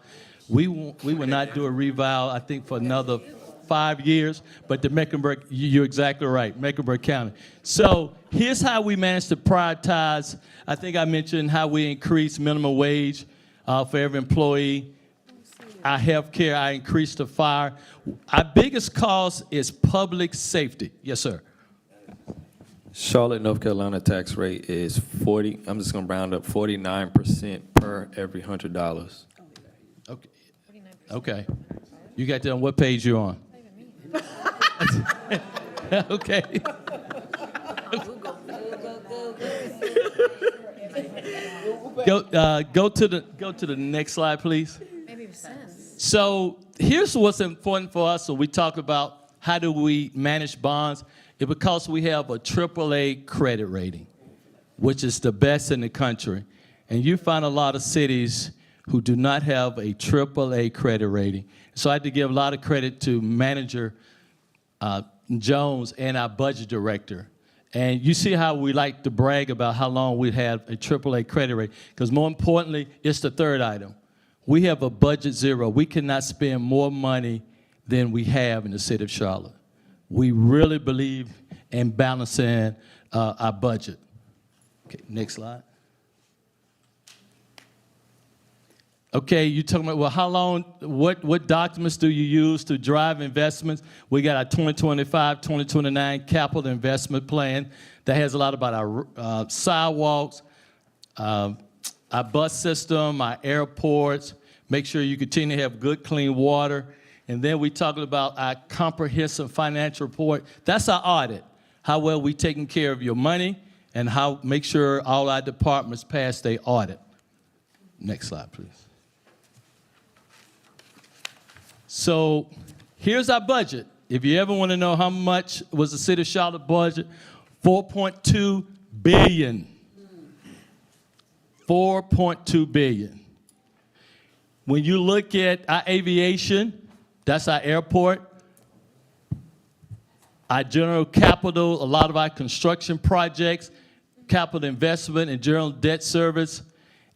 We will not do a revow, I think, for another 5 years. But the Mecklenburg, you're exactly right, Mecklenburg County. So here's how we managed to prioritize. I think I mentioned how we increased minimum wage for every employee. Our health care, I increased the fire. Our biggest cost is public safety. Yes, sir. Charlotte, North Carolina tax rate is 40, I'm just gonna round up, 49% per every $100. Okay. Okay. You got that on what page you on? Okay. Go to the next slide, please. So here's what's important for us. So we talk about how do we manage bonds. It's because we have a AAA credit rating, which is the best in the country. And you find a lot of cities who do not have a AAA credit rating. So I had to give a lot of credit to Manager Jones and our budget director. And you see how we like to brag about how long we have a AAA credit rate. Because more importantly, it's the third item. We have a budget zero. We cannot spend more money than we have in the city of Charlotte. We really believe in balancing our budget. Okay, next slide. Okay, you're talking about, well, how long, what documents do you use to drive investments? We got our 2025, 2029 capital investment plan that has a lot about our sidewalks, our bus system, our airports, make sure you continue to have good, clean water. And then we talked about our comprehensive financial report. That's our audit, how well we taking care of your money and how make sure all our departments pass their audit. Next slide, please. So here's our budget. If you ever want to know how much was the city of Charlotte budget, $4.2 billion. $4.2 billion. When you look at our aviation, that's our airport, our general capital, a lot of our construction projects, capital investment and general debt service,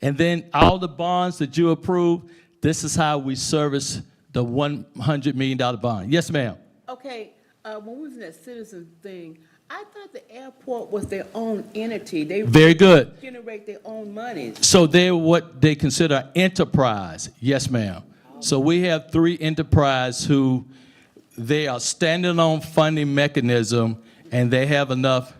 and then all the bonds that you approve, this is how we service the $100 million bond. Yes, ma'am. Okay, when we was in that citizen thing, I thought the airport was their own entity. They Very good. generate their own money. So they're what they consider enterprise. Yes, ma'am. So we have 3 enterprise who they are standalone funding mechanism and they have enough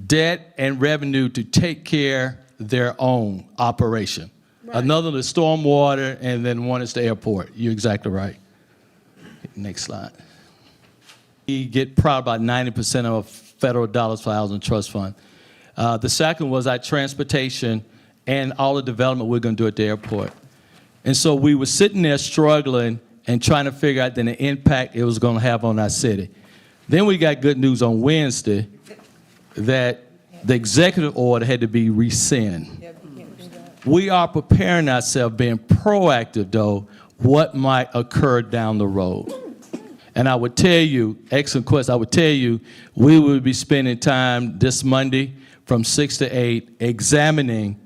debt and revenue to take care of their own operation. Another is stormwater, and then one is the airport. You're exactly right. Next slide. We get probably about 90% of federal dollars for housing trust fund. The second was our transportation and all the development we're going to do at the airport. And so we were sitting there struggling and trying to figure out the impact it was going to have on our city. Then we got good news on Wednesday that the executive order had to be rescinded. We are preparing ourselves, being proactive, though, what might occur down the road. And I would tell you, excellent question, I would tell you, we will be spending time this Monday from 6 to 8 examining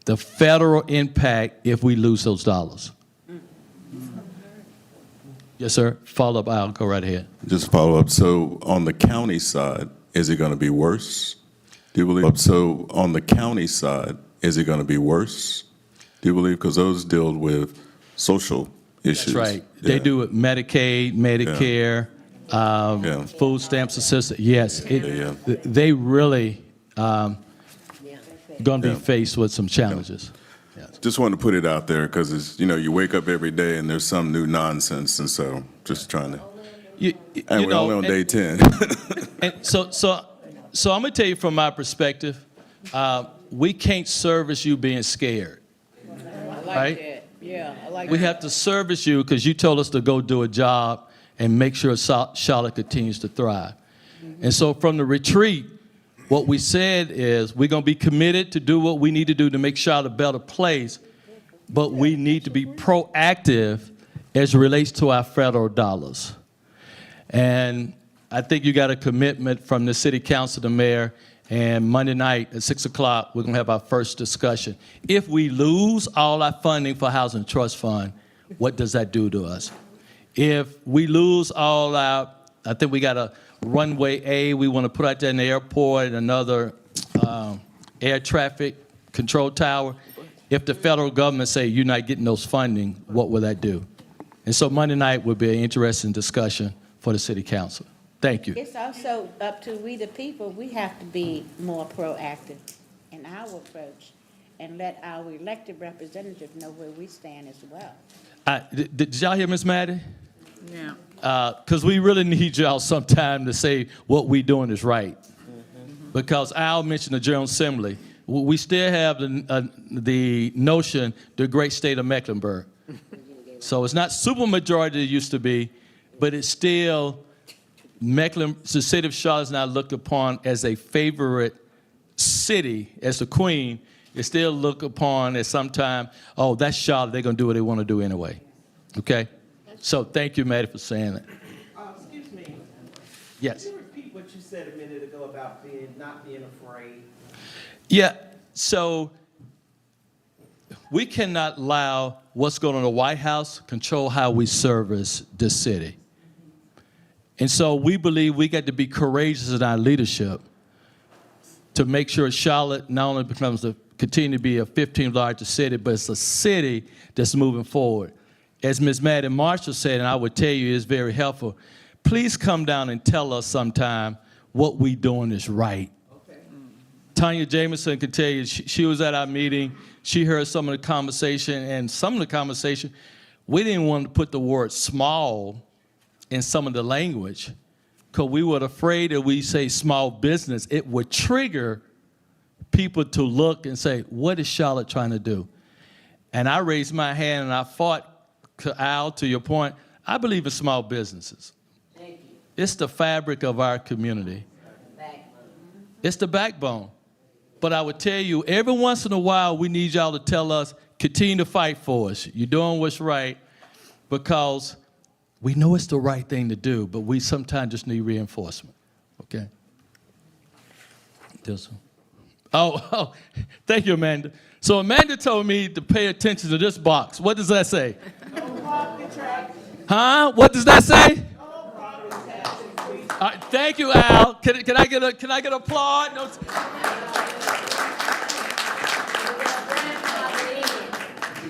the federal impact if we lose those dollars. Yes, sir. Follow up, I'll go right ahead. Just follow up. So on the county side, is it going to be worse? Do you believe? So on the county side, is it going to be worse? Do you believe? Because those deal with social issues. That's right. Yeah. They do it Medicaid, Medicare, food stamps assistance. Yes, they really going to be faced with some challenges. Yes. Just wanted to put it out there because it's, you know, you wake up every day and there's some new nonsense, and so just trying to. And we're only on day 10. And so I'm going to tell you from my perspective. We can't service you being scared. I like right? that. Yeah, I like We that. have to service you because you told us to go do a job and make sure Charlotte continues to thrive. And so from the retreat, what we said is we're going to be committed to do what we need to do to make Charlotte a better place, but we need to be proactive as it relates to our federal dollars. And I think you got a commitment from the city council, the mayor, and Monday night at 6 o'clock, we're going to have our first discussion. If we lose all our funding for Housing Trust Fund, what does that do to us? If we lose all our, I think we got a runway A, we want to put out there in the airport, and another air traffic control tower. If the federal government say you're not getting those funding, what will that do? And so Monday night will be an interesting discussion for the city council. Thank you. It's also up to we the people, we have to be more proactive in our approach and let our elected representatives know where we stand as well. Did y'all hear Ms. Maddie? Yeah. Because we really need y'all sometime to say what we doing is right. Because Al mentioned the General Assembly. We still have the notion, the great state of Mecklenburg. So it's not supermajority it used to be, but it's still the city of Charlotte is now looked upon as a favorite city, as the queen. It's still looked upon as sometime, oh, that's Charlotte, they're going to do what they want to do anyway. Okay? So thank you, Maddie, for saying that. Excuse me. Yes. Could you repeat what you said a minute ago about not being afraid? Yeah, so we cannot allow what's going on in the White House control how we service this city. And so we believe we got to be courageous in our leadership to make sure Charlotte not only continue to be a 15th largest city, but it's a city that's moving forward. As Ms. Maddie Marshall said, and I would tell you it's very helpful, please come down and tell us sometime what we doing is right. Tanya Jameson can tell you, she was at our meeting, she heard some of the conversation, and some of the conversation, we didn't want to put the word small in some of the language, because we were afraid that we say small business, it would trigger people to look and say, what is Charlotte trying to do? And I raised my hand and I fought, Al, to your point, I believe in small businesses. Thank you. It's the fabric of our community. It's the backbone. But I would tell you, every once in a while, we need y'all to tell us, continue to fight for us. You're doing what's right, because we know it's the right thing to do, but we sometimes just need reinforcement, okay? This one. Oh, thank you, Amanda. So Amanda told me to pay attention to this box. What does that say? Huh? What does that say? Thank you, Al. Can I get an applaud? No.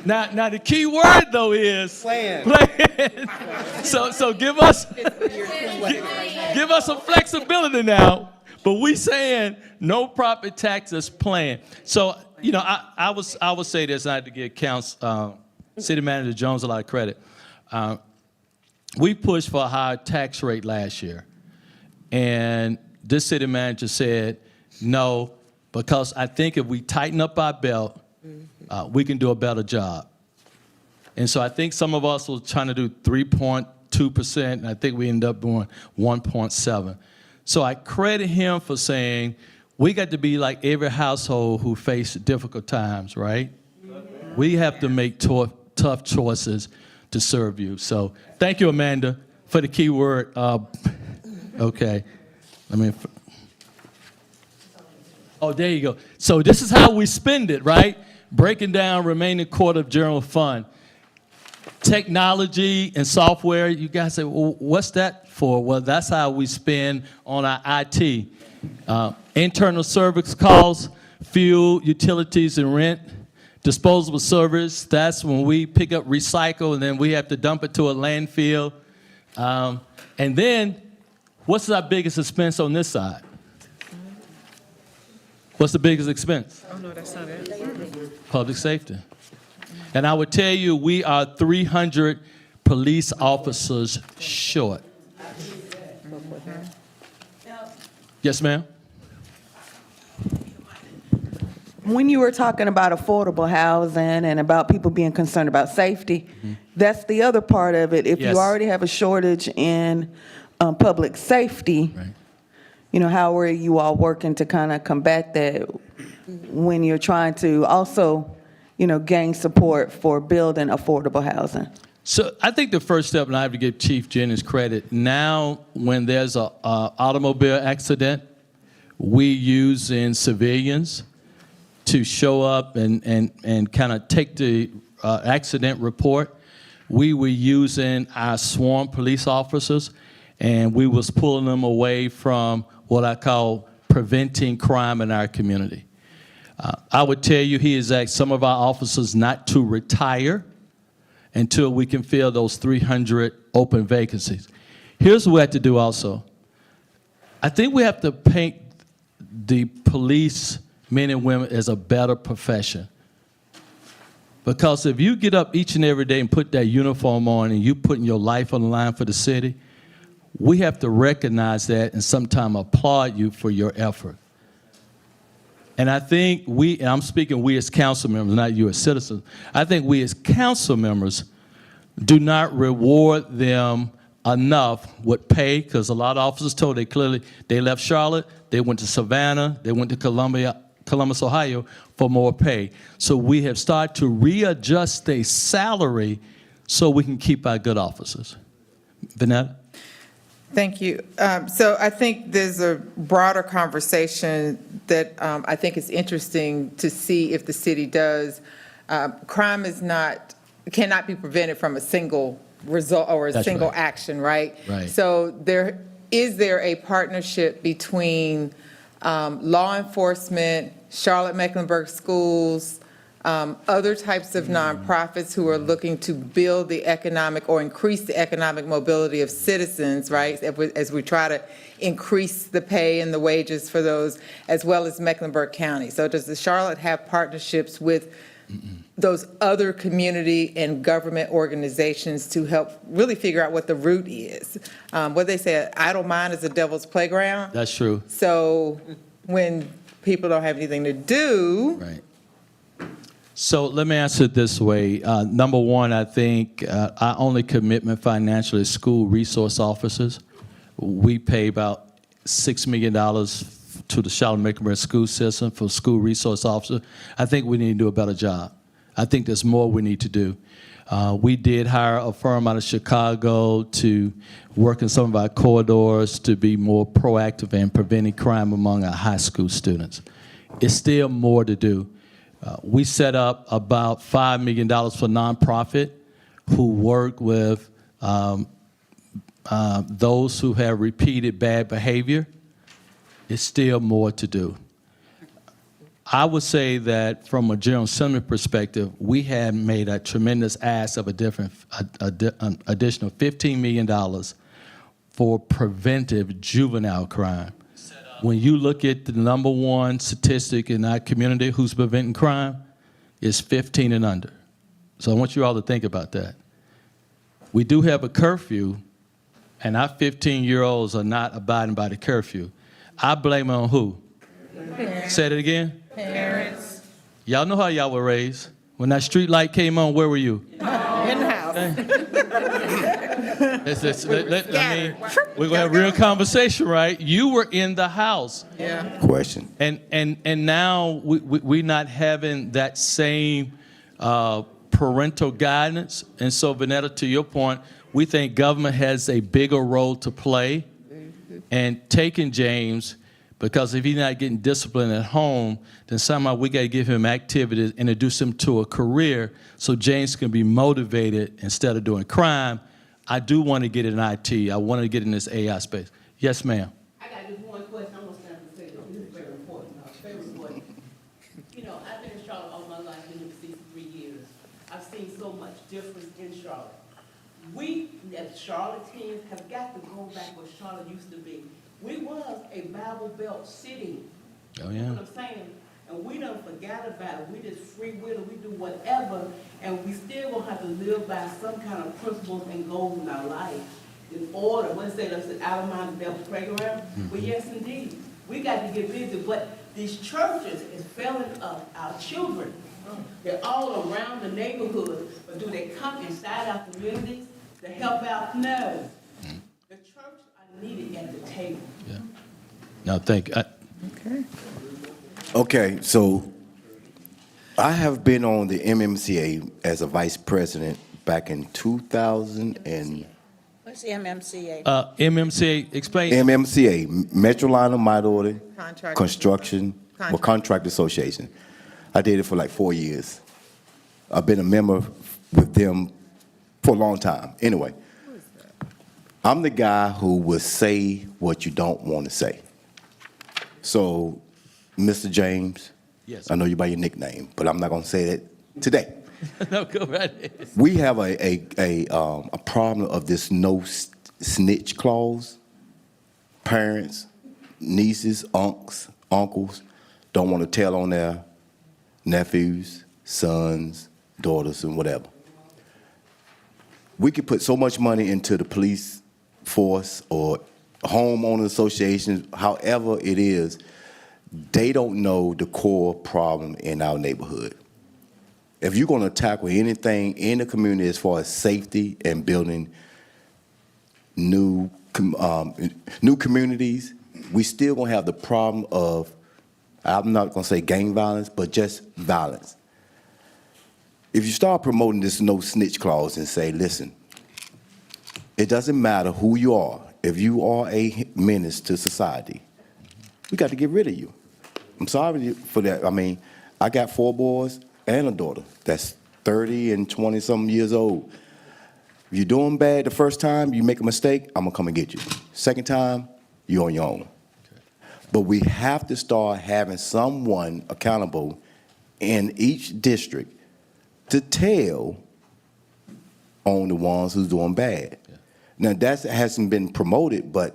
Now the key word though is plan. So give us some flexibility now. But we saying no property taxes plan. So I would say this. I had to give City Manager Jones a lot of credit. We pushed for a higher tax rate last year. And this city manager said, no, because I think if we tighten up our belt, we can do a better job. And so I think some of us were trying to do 3.2%, and I think we ended up doing 1.7. So I credit him for saying, we got to be like every household who faced difficult times, right? We have to make tough choices to serve you. So thank you, Amanda, for the key word. Okay. Oh, there you go. So this is how we spend it, right? Breaking down remaining quarter of general fund. Technology and software, you guys say, well, what's that for? Well, that's how we spend on our IT. Internal service costs, fuel, utilities, and rent. Disposable service, that's when we pick up recycle and then we have to dump it to a landfill. And then, what's our biggest expense on this side? What's the biggest expense? Oh, no, that's not it. Public safety. And I would tell you, we are 300 police officers short. Yes, ma'am? When you were talking about affordable housing and about people being concerned about safety, that's the other part of it. If Yes. you already have a shortage in public safety, how are you all working to kind of combat that when you're trying to also, gain support for building affordable housing? So I think the first step, and I have to give Chief Jennings credit, now when there's an automobile accident, we use in civilians to show up and kind of take the accident report. We were using our sworn police officers, and we was pulling them away from what I call preventing crime in our community. I would tell you, he has asked some of our officers not to retire until we can fill those 300 open vacancies. Here's what we have to do also. I think we have to paint the police men and women as a better profession. Because if you get up each and every day and put that uniform on and you putting your life on the line for the city, we have to recognize that and sometimes applaud you for your effort. And I think we, and I'm speaking we as council members, not you as citizens, I think we as council members do not reward them enough with pay, because a lot of officers told they left Charlotte, they went to Savannah, they went to Columbus, Ohio for more pay. So we have started to readjust their salary so we can keep our good officers. Vanetta? Thank you. So I think there's a broader conversation that I think is interesting to see if the city does. Crime cannot be prevented from a single result or a single action, right? Right. So is there a partnership between law enforcement, Charlotte-Mecklenburg schools, other types of nonprofits who are looking to build the economic or increase the economic mobility of citizens, right? As we try to increase the pay and the wages for those, as well as Mecklenburg County. So does the Charlotte have partnerships with those other community and government organizations to help really figure out what the root is? What they say, idle mind is a devil's playground. That's true. So when people don't have anything to do. Right. So let me answer it this way. Number one, I think our only commitment financially is school resource officers. We pay about $6 million to the Charlotte-Mecklenburg school system for school resource officers. I think we need to do a better job. I think there's more we need to do. We did hire a firm out of Chicago to work in some of our corridors to be more proactive in preventing crime among our high school students. It's still more to do. We set up about $5 million for nonprofit who work with those who have repeated bad behavior. It's still more to do. I would say that from a General Assembly perspective, we have made a tremendous ask of additional $15 million for preventive juvenile crime. When you look at the number one statistic in our community who's preventing crime, it's 15 and under. So I want you all to think about that. We do have a curfew, and our 15-year-olds are not abiding by the curfew. I blame it on who? Parents. Say it again? Parents. Y'all know how y'all were raised. When that street light came on, where were you? In the house. We're going to have a real conversation, right? You were in the house. Yeah. Question. And now we're not having that same parental guidance. And so, Vanetta, to your point, we think government has a bigger role to play. And taking James, because if he's not getting disciplined at home, then somehow we got to give him activities, introduce him to a career so James can be motivated instead of doing crime. I do want to get in IT. I want to get in this AI space. Yes, ma'am. I got just one question. I'm gonna stand and say this. This is very important. Very important. You know, I've been in Charlotte all my life, been here for 63 years. I've seen so much difference in Charlotte. We, as Charlotteans, have got to go back where Charlotte used to be. We was a Bible Belt city. Oh, You yeah. know what I'm saying? And we done forgot about it. We just free will, we do whatever, and we still gonna have to live by some kind of principles and goals in our life. In order, what is it, out of mind, the devil's playground? Well, yes, indeed. We got to get busy, but these churches is failing us, our children. They're all around the neighborhood, but do they come inside our communities to help out? No. The church are needed at the table. Yeah. No, thank you. Okay, so I have been on the MMCA as a vice president back in 2000 and What's the MMCA? MMCA, explain. MMCA, Metrolina Minority Contract. Construction, well, Contract Association. I did it for like 4 years. I've been a member with them for a long time. Anyway, I'm the guy who will say what you don't want to say. So, Mr. James, Yes. I know you by your nickname, but I'm not going to say that today. No, go right ahead. We have a problem of this no snitch clause. Parents, nieces, uncles don't want to tell on their nephews, sons, daughters, and whatever. We could put so much money into the police force or homeowner associations, however it is, they don't know the core problem in our neighborhood. If you're going to tackle anything in the community as far as safety and building new communities, we still going to have the problem of, I'm not going to say gang violence, but just violence. If you start promoting this no snitch clause and say, listen, it doesn't matter who you are. If you are a menace to society, we got to get rid of you. I'm sorry for that. I mean, I got 4 boys and a daughter that's 30 and 20-something years old. If you're doing bad the first time, you make a mistake, I'm going to come and get you. Second time, you're on your own. But we have to start having someone accountable in each district to tell on the ones who's doing bad. Now, that hasn't been promoted, but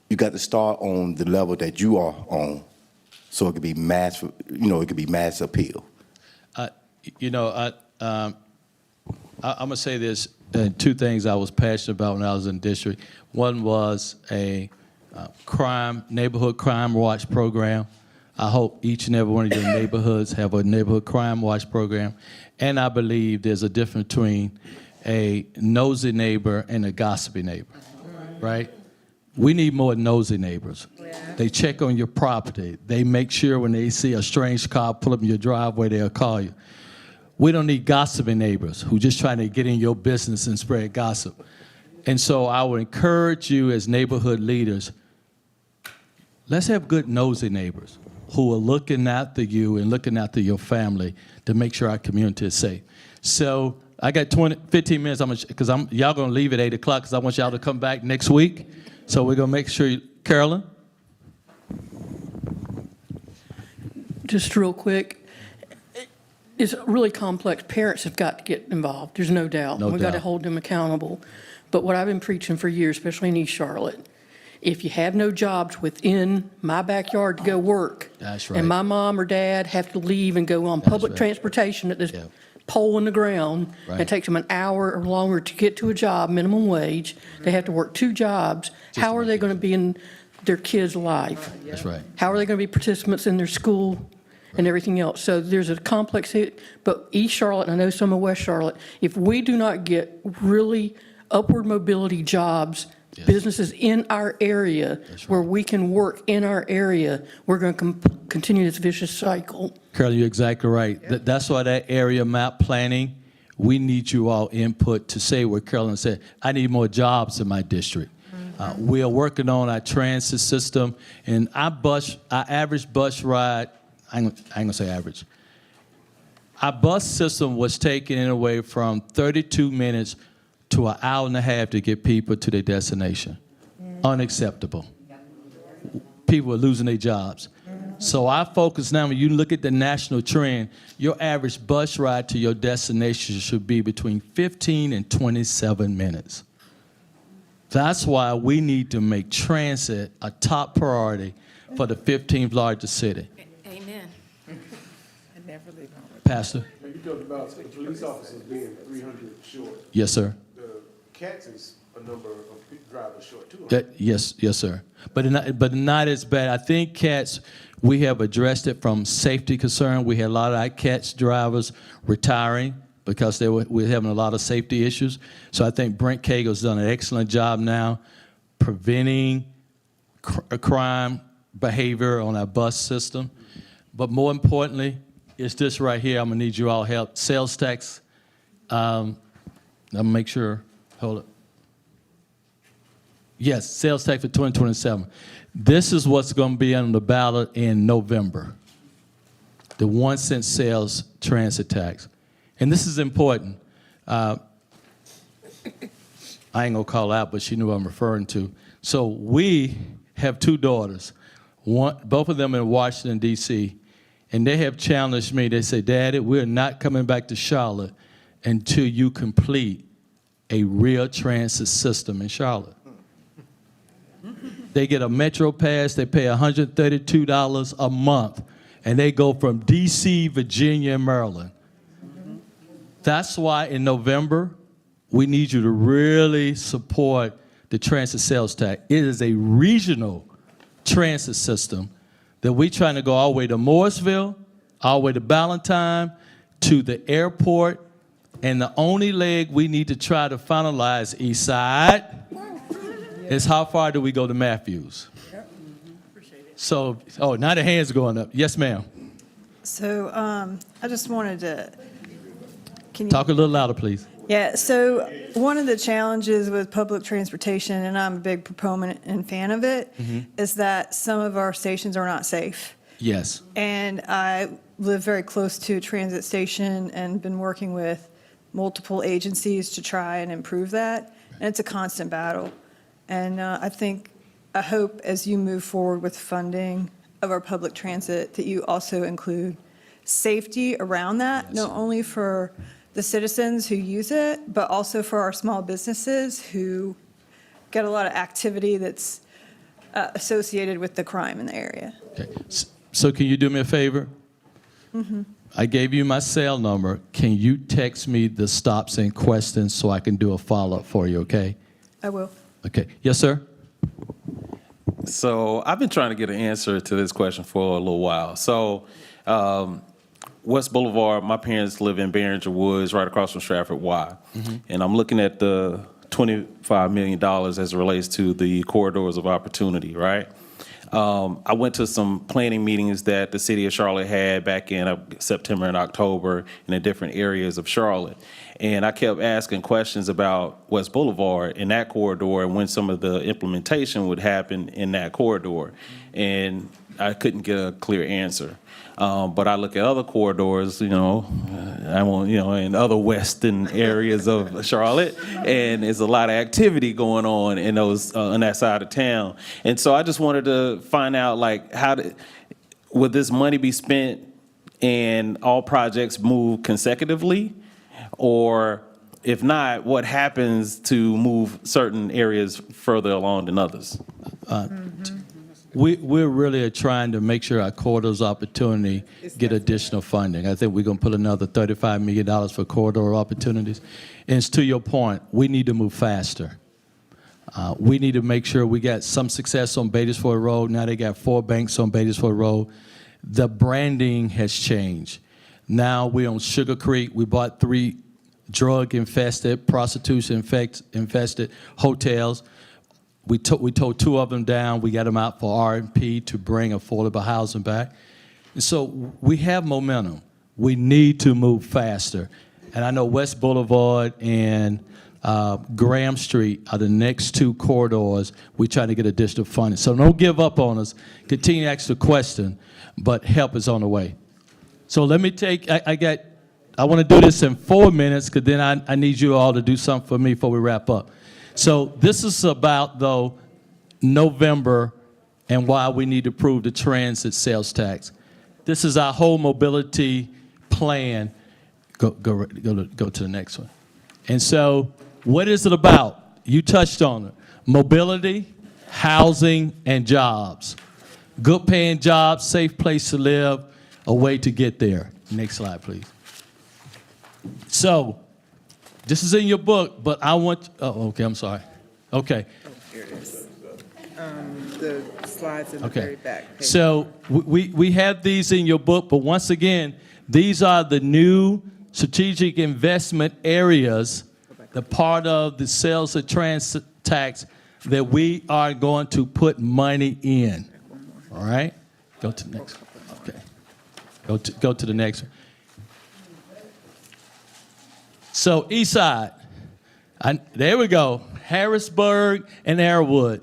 you got to start on the level that you are on so it could be mass, it could be mass appeal. I'm going to say this, 2 things I was passionate about when I was in district. One was a neighborhood crime watch program. I hope each and every one of your neighborhoods have a neighborhood crime watch program. And I believe there's a difference between a nosy neighbor and a gossipy neighbor, right? We need more nosy neighbors. They check on your property. They make sure when they see a strange car pull up in your driveway, they'll call you. We don't need gossiping neighbors who just trying to get in your business and spread gossip. And so I would encourage you as neighborhood leaders, let's have good nosy neighbors who are looking after you and looking after your family to make sure our community is safe. So I got 15 minutes, because y'all gonna leave at 8 o'clock because I want y'all to come back next week. So we're gonna make sure, Carolyn? Just real quick, it's really complex. Parents have got to get involved, there's no doubt. No We've got to doubt. hold them accountable. But what I've been preaching for years, especially in East Charlotte, if you have no jobs within my backyard to go work, That's right. and my mom or dad have to leave and go on public right. transportation at this Yeah. pole in the ground, Right. it takes them an hour or longer to get to a job, minimum wage, they have to work 2 jobs, how are they going to be in their kids' life? That's right. How are they going to be participants in their school and everything else? So there's a complex, but East Charlotte, and I know some of West Charlotte, if we do not get really upward mobility jobs, businesses in our area where we can work in our area, we're going to continue this vicious cycle. Carolyn, you're exactly right. That's why that area map planning, we need you all input to say what Carolyn said. I need more jobs in my district. We are working on our transit system, and our average bus ride, I ain't gonna say average. Our bus system was taking anywhere from 32 minutes to an hour and a half to get people to their destination. Unacceptable. People are losing their jobs. So our focus now, when you look at the national trend, your average bus ride to your destination should be between 15 and 27 minutes. That's why we need to make transit a top priority for the 15th largest city. Amen. Pastor? You talked about the police officers being 300 short. Yes, sir. The cats is a number of drivers short too. Yes, sir. But not as bad. I think cats, we have addressed it from safety concern. We had a lot of our cats drivers retiring because we're having a lot of safety issues. So I think Brent Cagle's done an excellent job now preventing crime behavior on our bus system. But more importantly, it's this right here. I'm gonna need you all help. Sales tax. I'm gonna make sure. Hold it. Yes, sales tax for 2027. This is what's going to be on the ballot in November. The 1-cent sales transit tax. And this is important. I ain't going to call out, but she knew what I'm referring to. So we have 2 daughters, both of them in Washington, D.C., and they have challenged me. They say, Daddy, we're not coming back to Charlotte until you complete a real transit system in Charlotte. they get a Metro Pass, they pay $132 a month, and they go from DC, Virginia, and Maryland. That's why in November, we need you to really support the transit sales tax. It is a regional transit system that we're trying to go all the way to Morrisville, all the way to Ballantyne, to the airport, and the only leg we need to try to finalize, East Side, is how far do we go to Matthews? So, oh, now the hands are going up. Yes, ma'am. So I just wanted to, Talk a little louder, please. yeah, so one of the challenges with public transportation, and I'm a big proponent and fan of it, is that some of our stations are not safe. Yes. And I live very close to a transit station and been working with multiple agencies to try and improve that. And it's a constant battle. And I hope as you move forward with funding of our public transit, that you also include safety around that, not only for the citizens who use it, but also for our small businesses who get a lot of activity that's associated with the crime in the area. Okay. So can you do me a favor? I gave you my cell number. Can you text me the stops and questions so I can do a follow-up for you, okay? I will. Okay. Yes, sir? So I've been trying to get an answer to this question for a little while. So West Boulevard, my parents live in Barringer Woods, right across from Stratford Y. And I'm looking at the $25 million as it relates to the corridors of opportunity, right? I went to some planning meetings that the city of Charlotte had back in September and October in the different areas of Charlotte. And I kept asking questions about West Boulevard in that corridor and when some of the implementation would happen in that corridor. And I couldn't get a clear answer. But I look at other corridors, in other western areas of Charlotte, and there's a lot of activity going on in those on that side of town. And so I just wanted to find out, like, would this money be spent and all projects move consecutively, or if not, what happens to move certain areas further along than others? We're really trying to make sure our corridors opportunity get additional funding. I think we're going to put another $35 million for corridor opportunities. And it's to your point, we need to move faster. We need to make sure we got some success on Beatty'sford Road. Now they got 4 banks on Beatty'sford Road. The branding has changed. Now we're on Sugar Creek. We bought 3 drug-infested, prostitution-infested hotels. We towed 2 of them down. We got them out for R&P to bring affordable housing back. And so we have momentum. We need to move faster. And I know West Boulevard and Graham Street are the next 2 corridors we're trying to get additional funding. So don't give up on us. Continue to ask the question, but help is on the way. So let me take, I want to do this in 4 minutes, because then I need you all to do something for me before we wrap up. So this is about, though, November and why we need to approve the transit sales tax. This is our whole mobility plan. Go to the next one. And so what is it about? You touched on it. Mobility, housing, and jobs. Good paying jobs, safe place to live, a way to get there. Next slide, please. So this is in your book, but I want, okay, I'm sorry. Okay. Here it is. The slides in the very back page. So we have these in your book, but once again, these are the new strategic investment areas, the part of the sales of transit tax that we are going to put money in. All right? Go to the next one. Okay. Go to the next one. So East Side, there we go, Harrisburg and Arrowwood.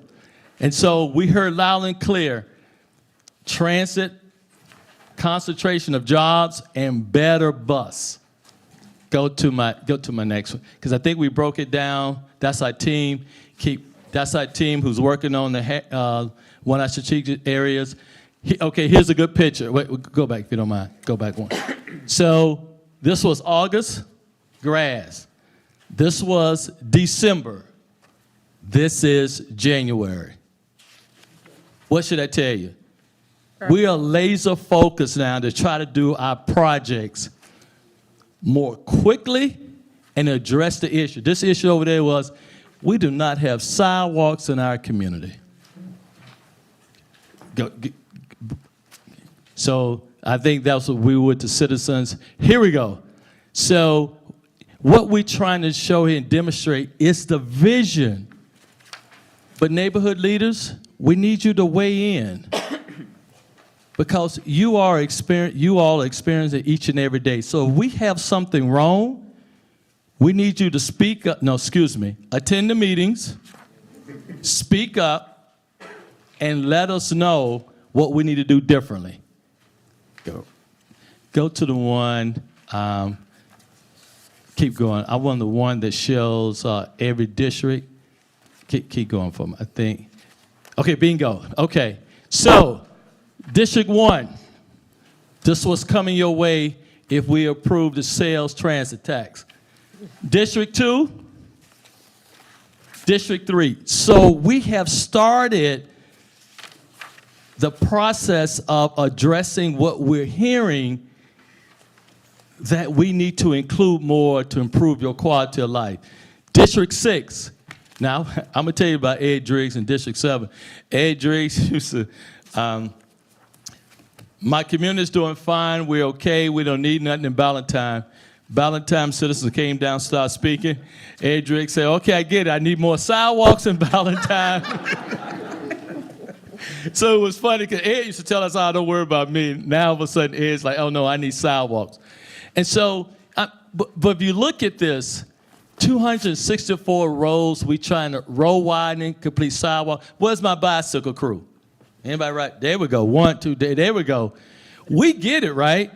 And so we heard loud and clear, transit, concentration of jobs, and better bus. Go to my next one, because I think we broke it down. That's our team. That's our team who's working on the one of our strategic areas. Okay, here's a good picture. Wait, go back if you don't mind. Go back one. So this was August. Grass. This was December. This is January. What should I tell you? We are laser focused now to try to do our projects more quickly and address the issue. This issue over there was, we do not have sidewalks in our community. So I think that's what we would to citizens. Here we go. So what we're trying to show here and demonstrate is the vision. But neighborhood leaders, we need you to weigh in. Because you all experience it each and every day. So if we have something wrong, we need you to speak up. No, excuse me. Attend the meetings, speak up, and let us know what we need to do differently. Go to the one. Keep going. I want the one that shows every district. Keep going for me. I think. Okay, bingo. Okay, so. District 1, this was coming your way if we approve the sales transit tax. District 2, District 3. So we have started the process of addressing what we're hearing that we need to include more to improve your quality of life. District 6. Now, I'm going to tell you about Ed Driggs in District 7. Ed Driggs used to... my community's doing fine. We're okay. We don't need nothing in Ballantyne. Ballantyne citizens came down, started speaking. Ed Driggs said, okay, I get it. I need more sidewalks in Ballantyne. So it was funny because Ed used to tell us, oh, don't worry about me. Now all of a sudden Ed's like, oh, no, I need sidewalks. And so, but if you look at this, 264 roads, we trying to road widening, complete sidewalk. Where's my bicycle crew? Anybody right? There we go. 1, 2, there we go. We get it, right?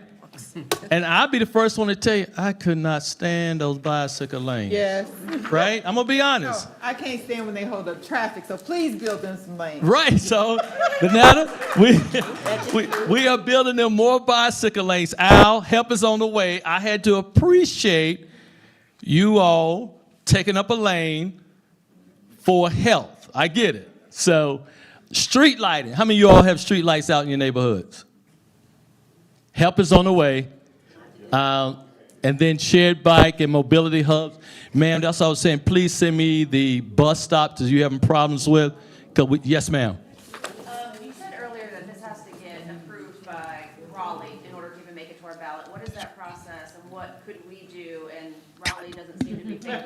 And I'll be the first one to tell you, I could not stand those bicycle lanes. Yes. Right? I'm going to be honest. No, I can't stand when they hold up traffic, so please build them some lanes. Right, so, Banana, we are building them more bicycle lanes. Al, help is on the way. I had to appreciate you all taking up a lane for health. I get it. So, street lighting. How many of you all have street lights out in your neighborhoods? Help is on the way. And then shared bike and mobility hubs. Ma'am, that's what I was saying. Please send me the bus stops that you're having problems with. Yes, ma'am. You said earlier that this has to get approved by Raleigh in order to even make it to our ballot. What is that process and what could we do? And Raleigh doesn't seem to be taking it,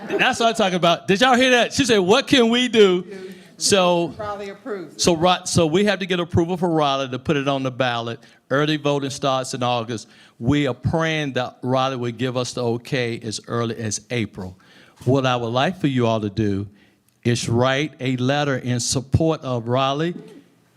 so. That's what I'm talking about. Did y'all hear that? She said, what can we do? So, Raleigh approved. So we have to get approval for Raleigh to put it on the ballot. Early voting starts in August. We are praying that Raleigh will give us the okay as early as April. What I would like for you all to do is write a letter in support of Raleigh.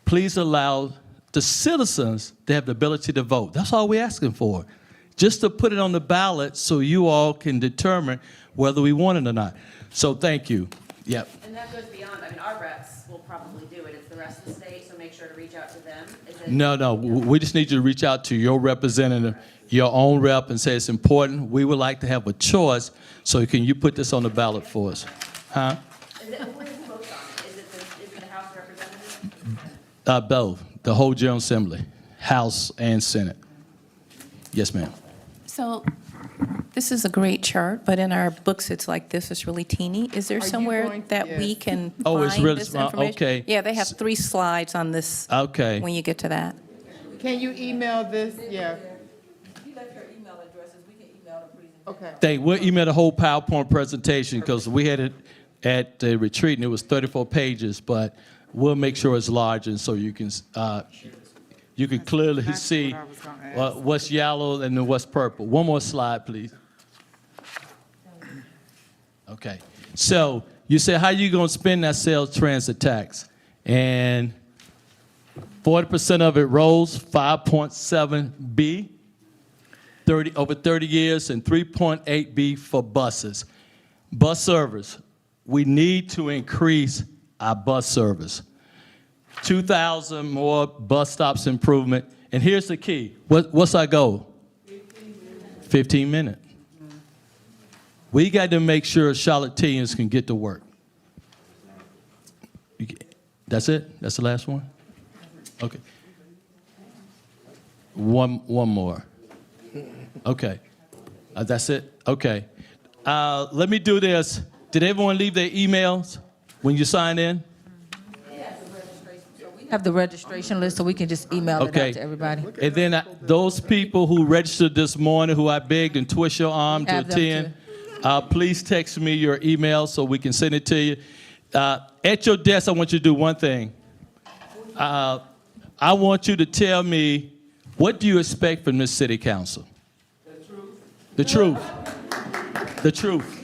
Please allow the citizens to have the ability to vote. That's all we're asking for. Just to put it on the ballot so you all can determine whether we want it or not. So thank you. Yep. And that goes beyond, I mean, our reps will probably do it. It's the rest of the state, so make sure to reach out to them. No, we just need you to reach out to your representative, your own rep, and say it's important. We would like to have a choice, so can you put this on the ballot for us? Huh? Who votes on it? Is it the House of Representatives? Both, the whole General Assembly, House and Senate. Yes, ma'am. So this is a great chart, but in our books, it's like this, it's really teeny. Is there Are you somewhere going- that we Yes. can Oh, it's find really this small. information? Okay. Yeah, they have 3 slides on this Okay. when you get to that. Can you email this? Yeah. If you left your email addresses, we can email the presentation. Okay. We'll email the whole PowerPoint presentation because we had it at the retreat and it was 34 pages, but we'll make sure it's large and so you can clearly see what's yellow and then what's purple. One more slide, please. Okay. So you said, how you going to spend that sales transit tax? And 40% of it rolls, 5.7B, over 30 years, and 3.8B for buses. Bus service, we need to increase our bus service. 2,000 more bus stops improvement. And here's the key. What's our goal? 15 minutes. We got to make sure Charlotteans can get to work. That's it? That's the last one? Okay. One more. Okay. That's it? Okay. Let me do this. Did everyone leave their emails when you signed in? Have the registration list so we can just email it Okay. out to everybody. And then those people who registered this morning, who I begged and twist your arm to Have them attend, please text me your email so we can send it to you. At your desk, I want you to do one thing. I want you to tell me, what do you expect from this city council? The truth. The truth.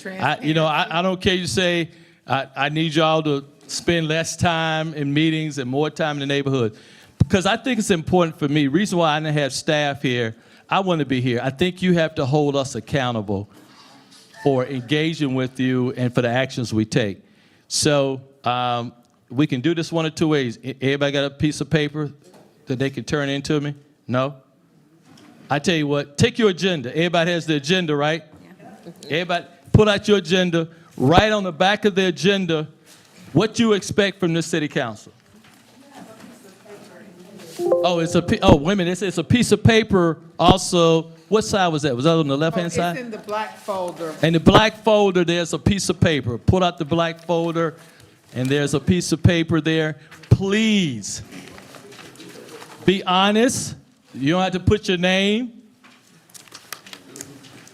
I don't care you say, I need y'all to spend less time in meetings and more time in the neighborhood. Because I think it's important for me. Reason why I didn't have staff here, I want to be here. I think you have to hold us accountable for engaging with you and for the actions we take. So we can do this one of two ways. Everybody got a piece of paper that they can turn into me? No? I tell you what, take your agenda. Everybody has the agenda, right? Everybody, pull out your agenda. Write on the back of the agenda what you expect from this city council. Oh, wait a minute. It's a piece of paper also. What side was that? Was that on the left-hand side? It's in the black folder. In the black folder, there's a piece of paper. Pull out the black folder, and there's a piece of paper there. Please be honest. You don't have to put your name.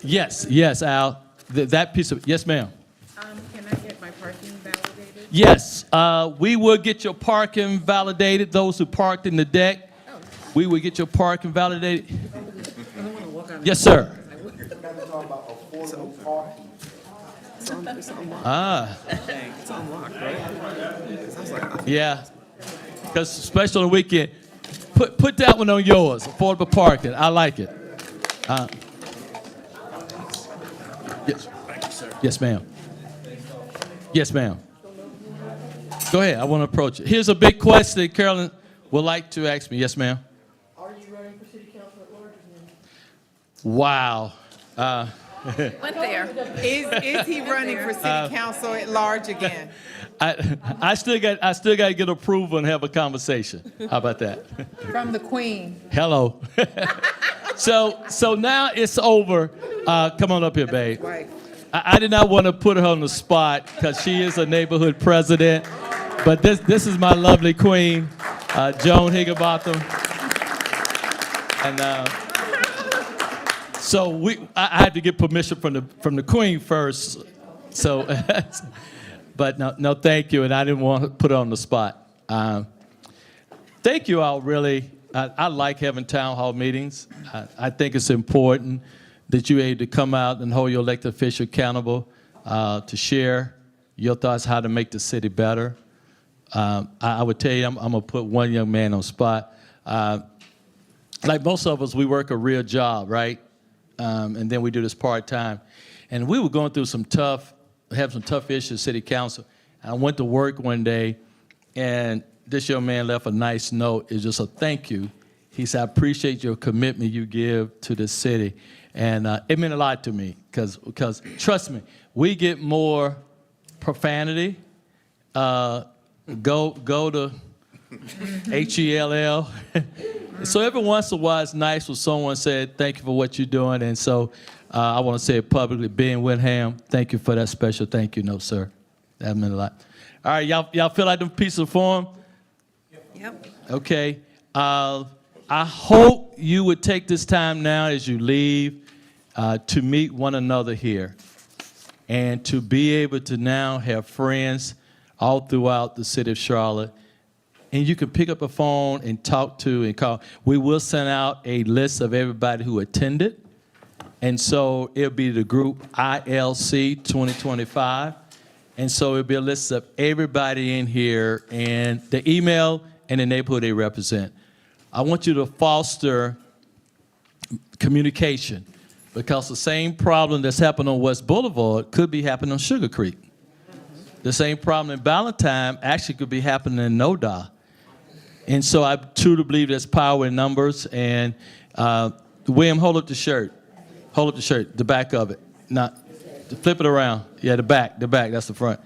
Yes, Al. That piece of, yes, ma'am. Can I get my parking validated? Yes, we will get your parking validated. Those who parked in the deck, we will get your parking validated. Yes, sir. It's unlocked, right? Yeah, because especially on the weekend, put that one on yours, affordable parking. I like it. Yes. Yes, ma'am. Yes, ma'am. Go ahead. I want to approach it. Here's a big question Carolyn would like to ask me. Yes, ma'am. Are you running for city council at large again? Wow. Went there. Is he running for city council at large again? I still got to get approval and have a conversation. How about that? From the Queen. Hello. So now it's over. Come on up here, babe. I did not want to put her on the spot because she is a neighborhood president. But this is my lovely queen, Joan Higginbotham. And so I had to get permission from the queen first. So, but no, thank you. And I didn't want to put her on the spot. Thank you all, really. I like having town hall meetings. I think it's important that you're able to come out and hold your elected official accountable to share your thoughts how to make the city better. I would tell you, I'm going to put one young man on spot. Like most of us, we work a real job, right? And then we do this part-time. And we were going through some tough issues, city council. I went to work one day, and this young man left a nice note. It's just a thank you. He said, I appreciate your commitment you give to the city. And it meant a lot to me because trust me, we get more profanity. Go to HELL. So every once in a while, it's nice when someone said, thank you for what you're doing. And so I want to say it publicly, Ben Windham, thank you for that special thank you note, sir. That meant a lot. All right, y'all feel like them pieces of form? Yep. Okay. I hope you would take this time now as you leave to meet one another here and to be able to now have friends all throughout the city of Charlotte. And you can pick up a phone and talk to and call. We will send out a list of everybody who attended. And so it'll be the group ILC 2025. And so it'll be a list of everybody in here and the email and the neighborhood they represent. I want you to foster communication because the same problem that's happened on West Boulevard could be happening on Sugar Creek. The same problem in Ballantyne actually could be happening in Noda. And so I truly believe there's power in numbers. And William, hold up the shirt. Hold up the shirt, the back of it. Now, flip it around. Yeah, the back, that's the front.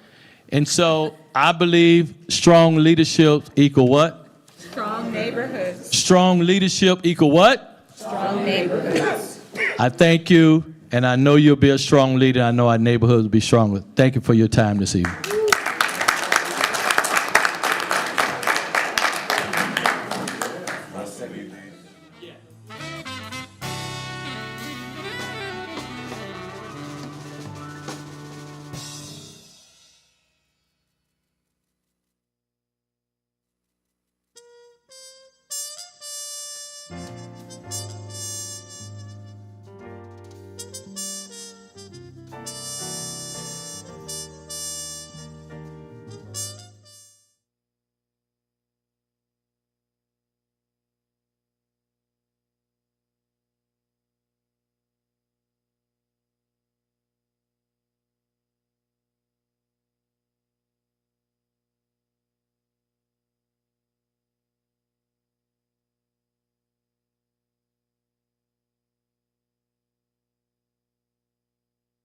And so I believe strong leadership equal what? Strong neighborhoods. Strong leadership equal what? Strong neighborhoods. I thank you, and I know you'll be a strong leader. I know our neighborhoods will be stronger. Thank you for your time this evening.